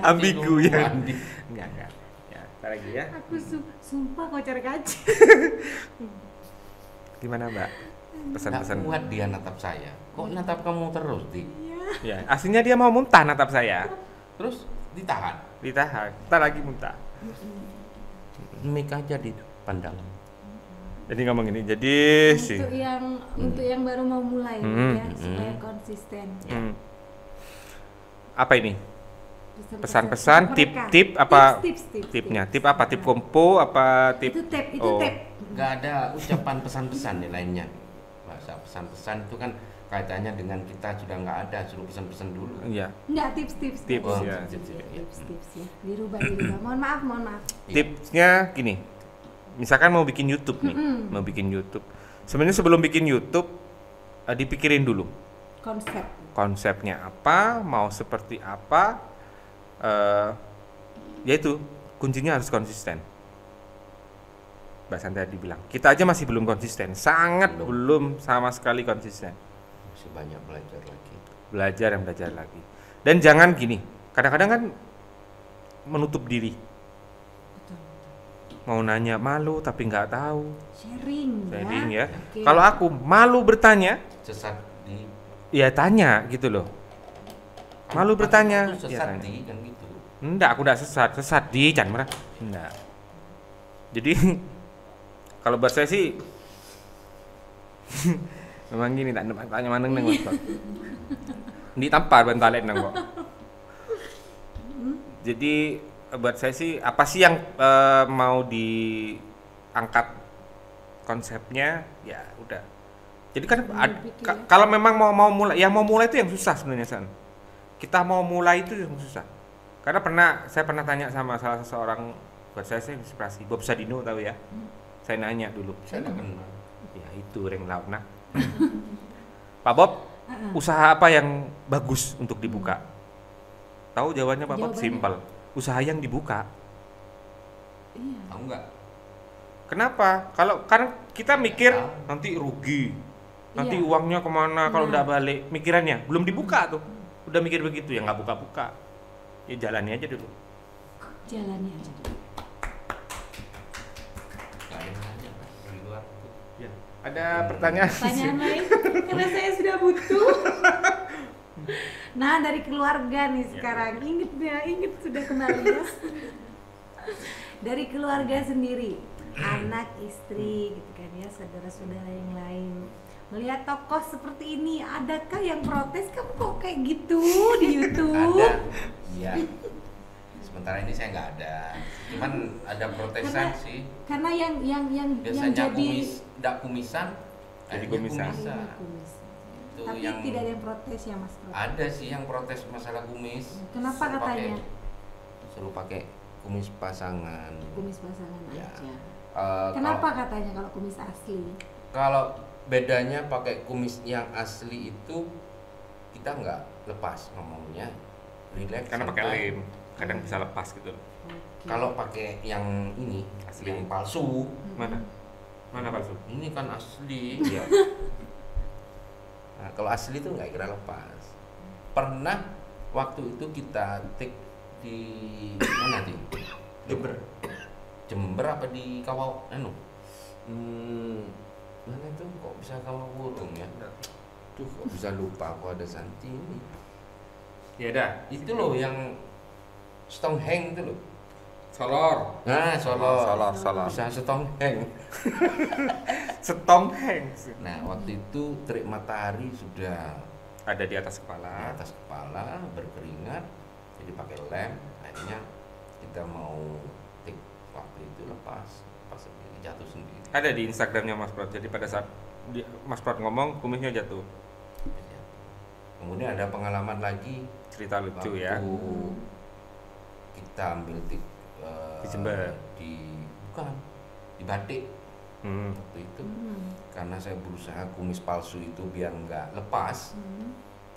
Ambigu ya. Enggak. Ya, ntar lagi ya. aku sumpah kocar kacir. Gimana, Mbak? Nggak Pesan-pesan. kuat dia natap saya. Kok natap kamu terus, Di? Ya, aslinya dia mau muntah natap saya. Terus ditahan. Ditahan. Ntar lagi muntah. Mik aja di pandangan. Jadi ngomong ini. Jadi sih. Untuk yang baru mau mulai ya, supaya konsisten. Hmm. Apa ini? Pesan-pesan Pesan-pesan, mereka. tip-tip apa? Tips. Tipnya. Tip apa? Tip kompo apa tip? Itu tip, Oh. Nggak ada ucapan pesan-pesan nih lainnya. Bahasa pesan-pesan itu kan kaitannya dengan kita sudah nggak ada, suruh pesan-pesan dulu. Iya. Enggak, tips. Tips, ya. Tips ya. Dirubah. Mohon maaf. Tipsnya gini, misalkan mau bikin YouTube nih, mau bikin YouTube. Sebenarnya sebelum bikin YouTube, dipikirin dulu konsepnya apa, mau seperti apa. Yaitu kuncinya harus konsisten. Mbak Santi tadi bilang, kita aja masih belum konsisten, sangat belum sama sekali konsisten. Masih banyak belajar lagi. Belajar lagi. Dan jangan gini, kadang-kadang kan menutup diri. Mau nanya malu tapi nggak tahu. Sharing ya. Oke. Kalau aku malu bertanya, Sesat di ya tanya gitu loh. Malu bertanya, Aku ya sesat tanya. di kan gitu. Enggak, aku udah sesat di jangan marah. Enggak. Jadi kalau buat saya sih memang gini tak tanya mana neng kok. Di tampar bantalen nang kok. Jadi buat saya sih apa sih yang mau diangkat konsepnya ya udah. Jadi kan kalau memang mau mulai itu yang susah sebenarnya San. Kita mau mulai itu yang susah. Karena saya pernah tanya sama salah seorang, buat saya inspirasi, Bob Sadino tahu ya. Saya nanya dulu. Saya nggak kenal. Ya itu Reng Launa. Pak Bob, usaha apa yang bagus untuk dibuka? Tahu jawabannya Pak Bob? Jawabannya? Simpel. Usaha yang dibuka. Iya. Tahu nggak? Kenapa? Karena kita mikir nanti rugi, nanti Iya. uangnya kemana kalau Nah. udah balik. Mikirannya belum dibuka tuh, udah mikir begitu ya nggak buka-buka. Ya jalani aja dulu. Jalannya aja. Nggak ada yang nanya Pak, di luar tuh. Ya. Ada pertanyaan? Pertanyaan lain karena saya sudah butuh. Nah, dari keluarga nih sekarang inget sudah kembali ya. Dari keluarga sendiri, anak, istri gitu kan ya, saudara-saudara yang lain. Melihat tokoh seperti ini, adakah yang protes kamu kok kayak gitu di YouTube? Ada. Iya. sementara ini saya nggak ada. Cuman ada protesan sih. Karena yang Biasanya jadi nggak kumisan, Jadi akhirnya kumisan. kumisan. akhirnya kumis. Itu Tapi yang tidak ada yang protes ya Mas Bro. ada sih yang protes masalah kumis. Kenapa Suruh katanya? Suruh pakai kumis pasangan. Kumis pasangan Ya. aja. Kalau, Kenapa katanya kalau kumis asli? kalau bedanya pakai kumis yang asli itu kita nggak lepas ngomongnya, relax. Karena pakai santai. lem, kadang bisa lepas gitu. Oke. Kalau pakai yang ini Asli. yang palsu, Mana? Mana palsu? ini kan asli. Ya. Nah, kalau asli itu nggak kira lepas. Pernah waktu itu kita take di mana di Jember. Jember apa di Kawau mana itu kok bisa Kawau Burung ya? Tuh kok bisa lupa aku ada Santi ini. Ya dah. Itu loh yang Stonehenge itu loh. Solor. Nah, Solor. Solor. Bisa Stonehenge. Stonehenge. Nah, waktu itu terik matahari sudah Ada di atas di kepala. atas kepala, berkeringat, jadi pakai lem. Akhirnya kita mau tik waktu itu lepas sendiri, jatuh sendiri. Ada di Instagramnya Mas Prot. Jadi pada saat Mas Prot ngomong, kumisnya jatuh. Kemudian ada pengalaman lagi Cerita lucu waktu ya. kita ambil tik Di Jember. bukan di Batik Hmm. waktu itu. Hmm. Karena saya berusaha kumis palsu itu biar nggak lepas, Hmm.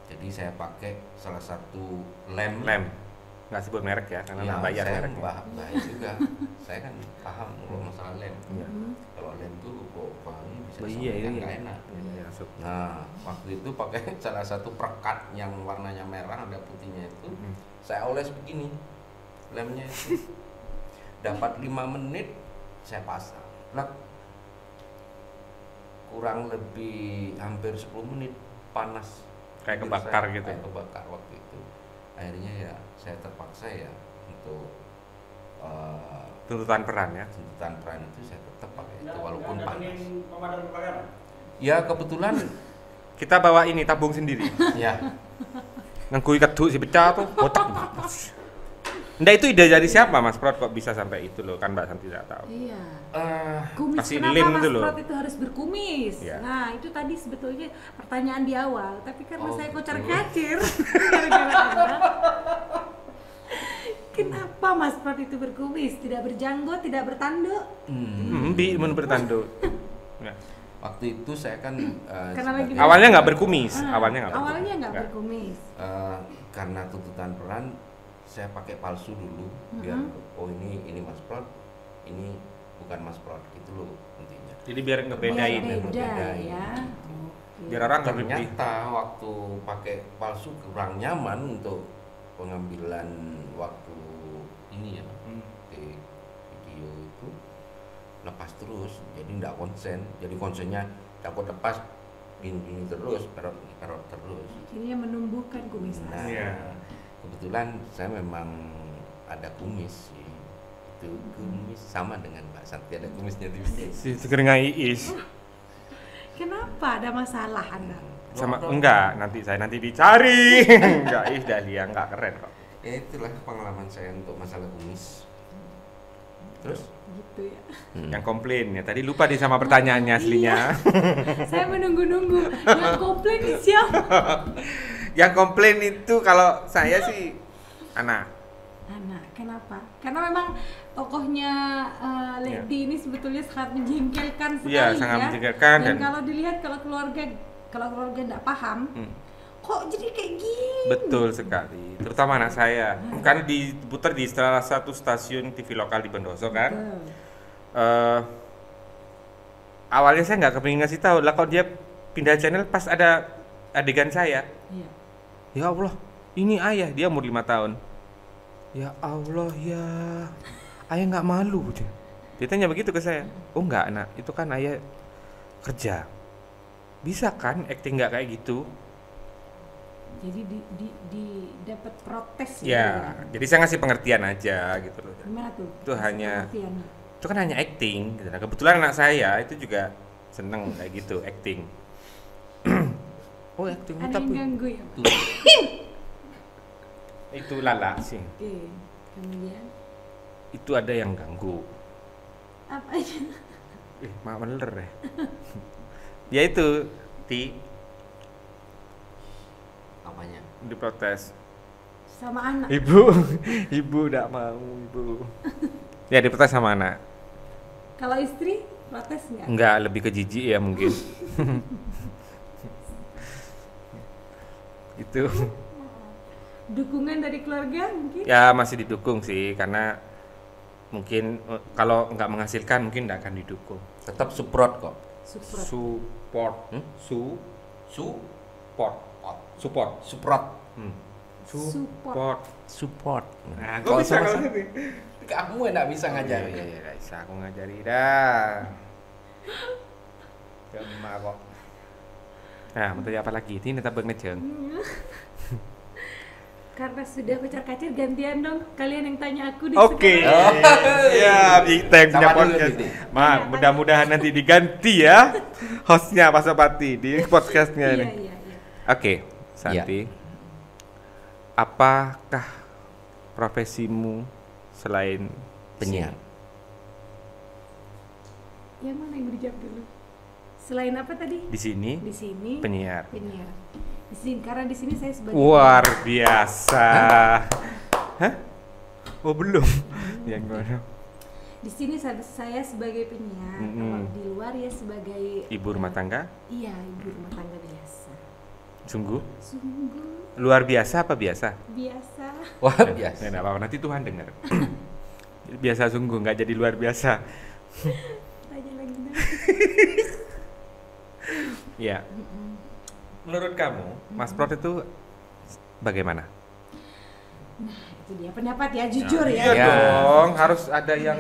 jadi saya pakai salah satu lem. Lem. Nggak sebut merek ya, karena Ya, nggak bayar saya mereknya. bahaya juga. Saya kan paham kalau masalah lem. Iya. Hmm. Kalau lem tuh kok wangi bisa Oh, iya, sampai iya. nggak enak. Iya, sup. Nah, waktu itu pakai salah satu perekat yang warnanya merah ada putihnya itu. Hmm. Saya oles begini lemnya itu. Dapat 5 menit saya pasang. Lek, kurang lebih hampir 10 menit panas. Kayak Bibir kebakar saya gitu. kayak kebakar waktu itu. Akhirnya ya saya terpaksa ya untuk Tuntutan peran ya. tuntutan peran itu saya tetap pakai itu walaupun Nggak panas. datengin pemadam kebakaran? Ya kebetulan Kita bawa ini tabung sendiri. ya Ngangkui keduk si pecah tuh, kotak. Nggak, itu ide dari siapa Mas Prot kok bisa sampai itu loh, kan Mbak Santi tidak tahu. Iya. eh, Kumis, Kasih kenapa lem Mas dulu. Prot itu harus berkumis? Iya. Nah, itu tadi sebetulnya pertanyaan di awal, tapi karena Oh, saya betul. kocar-kacir gara-gara Anda. Kenapa Mas Prot itu berkumis? Tidak berjanggut, tidak bertanduk? Bi mun bertanduk. Ya. waktu itu saya kan Karena lagi sebagai- Awalnya nggak berkumis, Ah, awalnya nggak awalnya nggak Nggak. berkumis. karena tuntutan peran saya pakai palsu dulu biar oh ini Mas Prot, ini bukan Mas Prot gitu loh intinya. Jadi biar ngebedain. Biar beda Ngebedain. ya. Biar orang nggak lebih. Ternyata waktu pakai palsu kurang nyaman untuk pengambilan waktu ini ya di video itu lepas terus, jadi nggak konsen, jadi konsennya takut lepas gini terus perot terus. Akhirnya menumbuhkan kumis. Nah, Iya. kebetulan saya memang ada kumis sih. Itu kumis sama dengan Mbak Santi ada kumisnya di sini. Si keringai Iis. Kenapa ada masalah Anda? Sama enggak, nanti dicari. Enggak, Iis Dahlia enggak keren kok. Ya itulah pengalaman saya untuk masalah kumis. Terus? Gitu ya. Yang komplain ya. Tadi lupa dia sama pertanyaannya aslinya. Saya menunggu-nunggu. Yang komplain ini siapa? Yang komplain itu kalau saya sih anak. Anak, kenapa? Karena memang tokohnya Lady ini sebetulnya sangat menjengkelkan sekali Iya, sangat ya. menjengkelkan Dan dan- kalau dilihat kalau keluarga nggak paham, Hmm. kok jadi kayak gini? Betul sekali, terutama anak saya. Kan diputar di salah satu stasiun TV lokal di Bondowoso kan. Betul. Awalnya saya nggak kepingin ngasih tahu lah, kalau dia pindah channel pas ada adegan saya. Iya. Ya Allah, ini ayah, dia umur 5 tahun. Ya Allah ya, ayah nggak malu. Dia tanya begitu ke saya. Oh nggak nak, itu kan ayah kerja. Bisa kan acting nggak kayak gitu? Jadi di dapat protes Ya, jadi saya ngasih pengertian aja gitu loh. Gimana tuh? Itu hanya- Pengertiannya. Itu kan hanya acting gitu. Nah, kebetulan anak saya itu juga seneng kayak gitu acting. Oh acting Ada yang tapi ganggu ya? Pak? Tuh. itu lala sih. Oke. Kemudian itu ada yang ganggu. apa aja? Mak bener deh. Ya itu Apanya? diprotes. Sama anak. Ibu enggak mau, Ibu. Ya diprotes sama anak. Kalau istri protes nggak? Enggak, lebih ke jijik ya mungkin. Itu Dukungan dari keluarga mungkin? ya masih didukung sih, karena mungkin kalau nggak menghasilkan mungkin nggak akan didukung. Tetap support kok. Support. Support. Support. Support. Support. Support. Support. Nah, Kalau kok bisa sama- kalau gitu? Kamu enggak bisa ngajar. Iya, nggak bisa aku ngajari dah. Gemar kok. Nah, mau tanya apa lagi? Ini tabak ngejeng. Karena sudah kocar-kacir, gantian dong kalian yang tanya aku di Oke. sekarang. Ya, kita yang punya Sama dulu, podcast. Titi. Mudah-mudahan nanti diganti ya hostnya Pak Sopati di podcastnya Iya, ini. iya, iya. Oke, Santi. Apakah profesimu selain Penyiar. Yang mana yang dijawab dulu? Selain apa tadi? di sini Di sini penyiar? penyiar. Di sini, karena di sini saya sebagai Luar biasa. Hah? Oh belum. Yang mana? di sini saya sebagai penyiar. Kalau di luar ya sebagai Ibu rumah tangga? Iya, ibu rumah tangga biasa. Sungguh? Sungguh Luar biasa apa biasa? biasa. Wah, biasa. Nggak apa-apa, nanti Tuhan dengar. Biasa sungguh, nggak jadi luar biasa. Tanya lagi dong. Ya. Menurut kamu, Mas Prot itu bagaimana? Itu dia pendapat ya, jujur ya. Iya Ya. dong, harus ada yang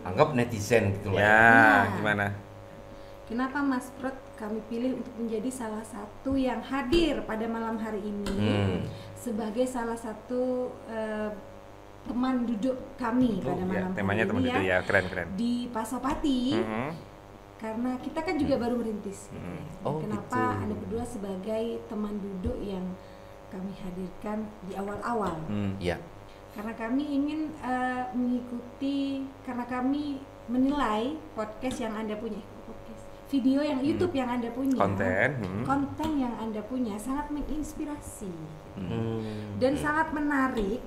Anggap netizen gitu lah. ya, Ya. gimana? Kenapa Mas Prot kami pilih untuk menjadi salah satu yang hadir pada malam hari ini sebagai salah satu teman duduk kami pada Ya, malam temanya hari teman ini itu ya, keren-keren. di Pasopati. Mhm. Karena kita kan juga baru merintis. Gitu ya. Dan Oh, kenapa gitu. Anda berdua sebagai teman duduk yang kami hadirkan di awal-awal? Iya. Karena kami ingin mengikuti, karena kami menilai podcast yang Anda punya, video yang YouTube yang Anda punya, konten yang Anda punya sangat menginspirasi dan sangat menarik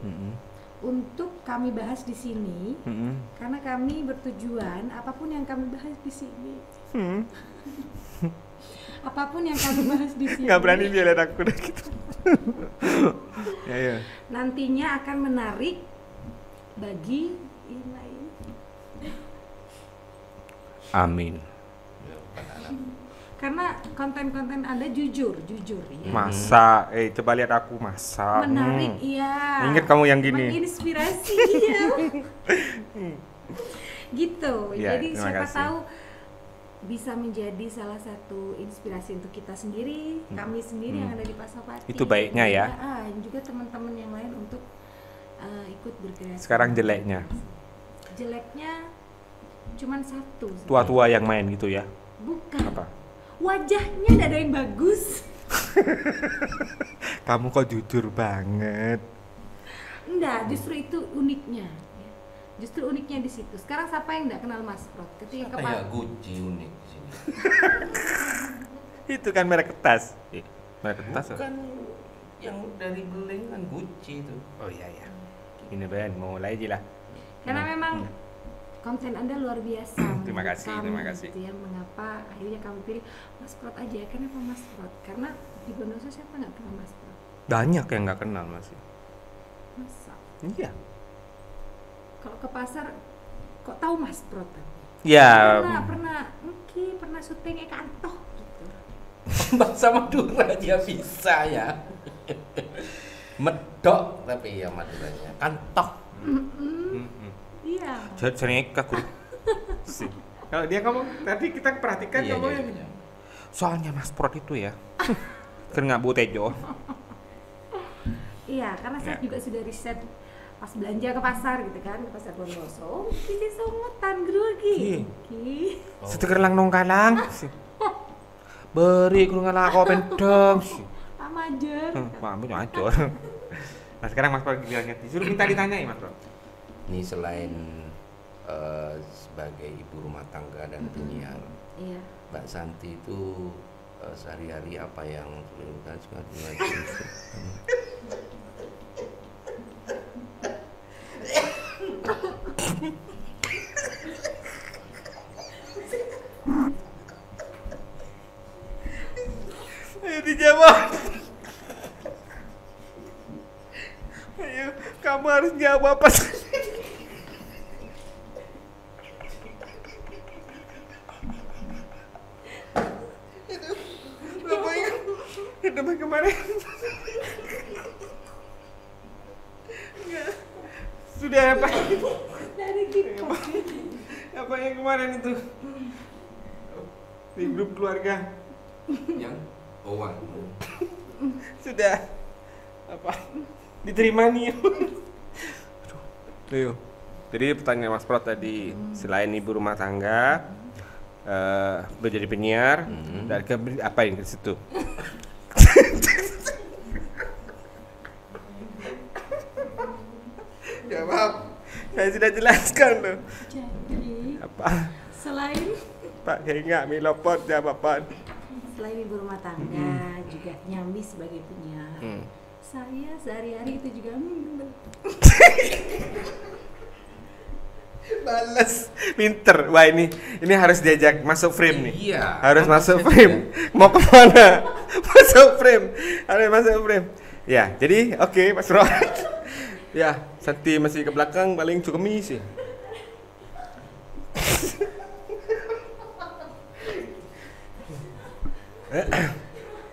untuk kami bahas di sini. Karena kami bertujuan apapun yang kami bahas di sini, apapun yang kami bahas di sini, Nggak berani dia lihat aku udah gitu. Ya. nantinya akan menarik bagi yang lain. Amin. Karena konten-konten Anda jujur ya. Masa, coba lihat aku masa. Menarik, iya. Ingat kamu yang gini. Menginspirasi, iya. Gitu. Ya, Jadi terima siapa kasih. tahu bisa menjadi salah satu inspirasi untuk kita sendiri, kami sendiri yang ada di Pasopati. Itu baiknya ya. Dan juga teman-teman yang lain untuk ikut berkreasi. Sekarang jeleknya, Jeleknya cuman satu. tua-tua yang main gitu ya. Bukan. Apa? Wajahnya tidak ada yang bagus. Kamu kok jujur banget. Enggak, justru itu uniknya. Ya. Justru uniknya di situ. Sekarang siapa yang enggak kenal Mas Prot? Ketika Kayak Gucci unik di sini. Itu kan merek tas. Merek tas. Bukan yang dari beling kan Gucci itu. Oh iya ya. Ini Ben, mau mulai aja lah. Karena memang konten Anda luar biasa. Terima menurut kasih, kami, terima kasih. gitu ya. Mengapa akhirnya kami pilih Mas Prot aja? Kenapa Mas Prot? Karena di Bondowoso siapa nggak kenal Mas Prot? Banyak yang nggak kenal masih. Masa? Iya. Kalau ke pasar kok tahu Mas Prot? Ya. Pernah syuting Kantoh gitu. Bahasa Madura aja bisa ya. Medok tapi ya Maduranya. Kantok. Iya. Sering aku. Kalau dia ngomong tadi kita perhatikan Iya, ngomongnya. iya, iya. Soalnya Mas Prot itu ya. Kan nggak Bu Tejo. Iya, karena saya juga sudah riset pas belanja ke pasar gitu kan, ke pasar Bondowoso. Ini songotan grogi. Seteger lang nong kalang. Beri kurang ngalah kau pendeng. Pak Majer. Kamu ngacor. Nah sekarang Mas Prot bilangnya disuruh minta ditanyai Mas Prot. Ini selain sebagai ibu rumah tangga dan penyiar, Iya. Mbak Santi itu sehari-hari apa yang dilakukan dengan Ayo dijawab. Ayo, kamu harus jawab apa sih? Itu mah kemarin. Enggak. Sudah apa? Dari kita. Apa yang kemarin itu? Di grup keluarga. yang Owan? Sudah apa? Diterima nih. Aduh. Jadi pertanyaan Mas Prot tadi, selain ibu rumah tangga, udah jadi penyiar, dan apa yang ke situ? Jawab. Saya sudah jelaskan loh. Jadi Apa? selain Pak kayak nggak milopot jawaban. selain ibu rumah tangga juga nyambi sebagai penyiar. Saya sehari-hari itu juga Balas. Pinter. Wah ini harus diajak masuk frame nih. Iya. Harus masuk frame. Mau kemana? Masuk frame. Harus masuk frame. Ya, jadi oke Mas Rod. Ya, Santi masih ke belakang paling cukemi sih.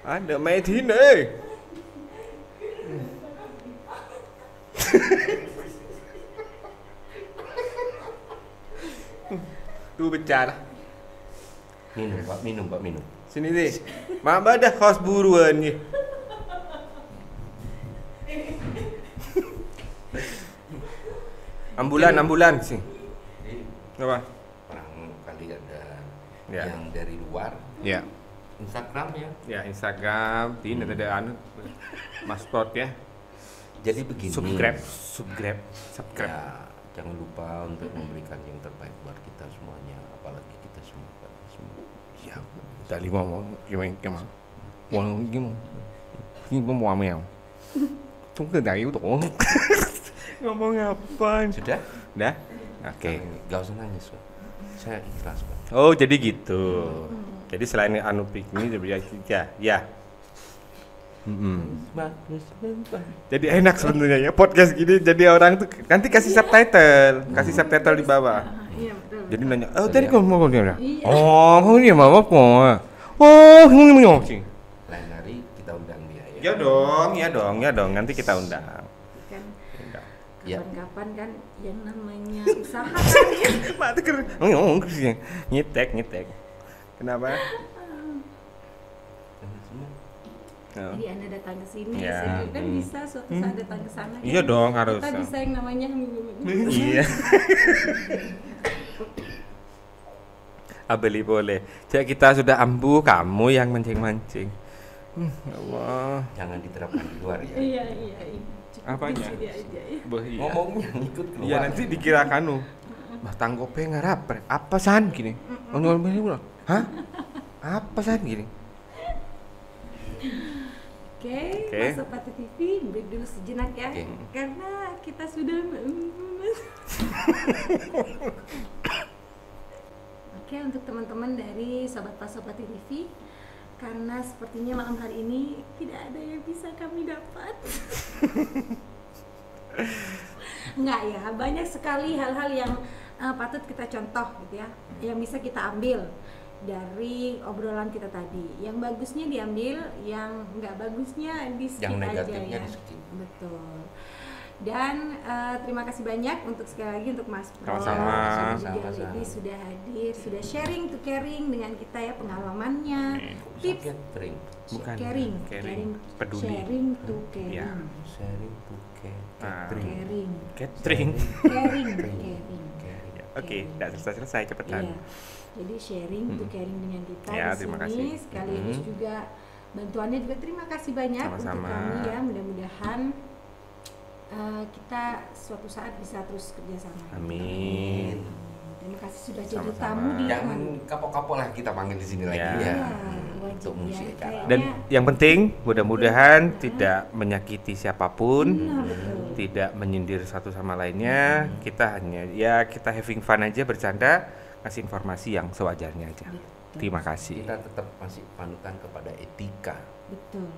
Ada Maidin Tuh bicara. Minum, Pak, minum. Sini deh. Mama dah kos buruan nih. Ambulan sih. Apa? Barangkali ada Ya. yang dari luar Ya. Instagram ya. Ya Instagram, ini ada Mas Prot ya. Jadi begini. Subscribe. Ya, jangan lupa untuk memberikan yang terbaik buat kita semuanya, apalagi kita semua. Ya, tadi mau gimana? Mau mèo. Chúng từ dari itu. Ngomong apa? Sudah? Dah? Oke. Gak usah nangis, Pak. Saya ikhlas, Pak. Oh, jadi gitu. Jadi selain anu piknik ya. Bagus. Jadi enak sebenarnya ya podcast gini, jadi orang tuh nanti kasih subtitle di bawah. Iya betul. Jadi nanya, "Oh, tadi kamu mau dia?" Iya. "Oh, kamu dia mau apa?" "Oh, kamu mau sih." Lain hari kita undang dia Ya ya. dong, nanti kita undang. Kan Ya. kapan-kapan kan yang namanya usaha kan ya. Mati keren. Nyetek. Kenapa? Oh. Jadi Anda datang ke sini, Ya. saya kan bisa suatu saat datang ke sana. Iya kan? dong, harus. Kita bisa yang namanya Iya. Beli boleh. Jadi kita sudah ambu, kamu yang mancing-mancing. Ya Allah. Jangan diterapkan di luar ya. Iya. Cukup Apanya? di sini aja ya. Iya. Ngomongnya ikut keluar. Iya nanti dikira kanu. Bah tanggope ngarap. Apa san gini? Hah? Apa san gini? Oke, Masuk Pati TV, break dulu sejenak ya. Oke. Karena kita sudah Oke, untuk teman-teman dari Sobat Pasopati TV, karena sepertinya malam hari ini tidak ada yang bisa kami dapat. Enggak ya, banyak sekali hal-hal yang patut kita contoh gitu ya, yang bisa kita ambil dari obrolan kita tadi. Yang bagusnya diambil, yang enggak bagusnya di skip Yang aja negatifnya ya. di skip. Betul. Dan terima kasih banyak untuk sekali lagi untuk Mas Pro Sama-sama. dan juga Lady sudah hadir, sudah sharing to caring dengan kita ya pengalamannya, tips Catering. Bukan. caring, Peduli. sharing to caring, Ya. Sharing to Ah. catering. Catering. caring. Oke, tidak selesai cepetan. Iya. Jadi sharing to caring dengan kita Ya, di terima sini kasih. sekaligus juga bantuannya juga terima kasih banyak Sama-sama. untuk kami ya. Mudah-mudahan kita suatu saat bisa terus kerjasama. Amin. Terima kasih sudah jadi Sama-sama. tamu di Jangan kapok-kapok lah kita panggil di sini lagi Ya. ya. wajib Untuk ya, musik acara. kayaknya. Dan yang penting mudah-mudahan tidak menyakiti siapapun, Nah, betul. tidak menyindir satu sama lainnya. Kita hanya kita having fun aja, bercanda, kasih informasi yang sewajarnya aja. Betul. Terima kasih. Kita tetap masih panutan kepada etika. Betul.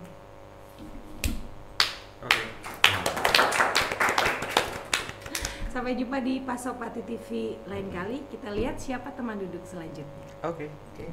Oke. Sampai jumpa di Pasopati TV lain kali. Kita lihat siapa teman duduk selanjutnya. Oke. Oke.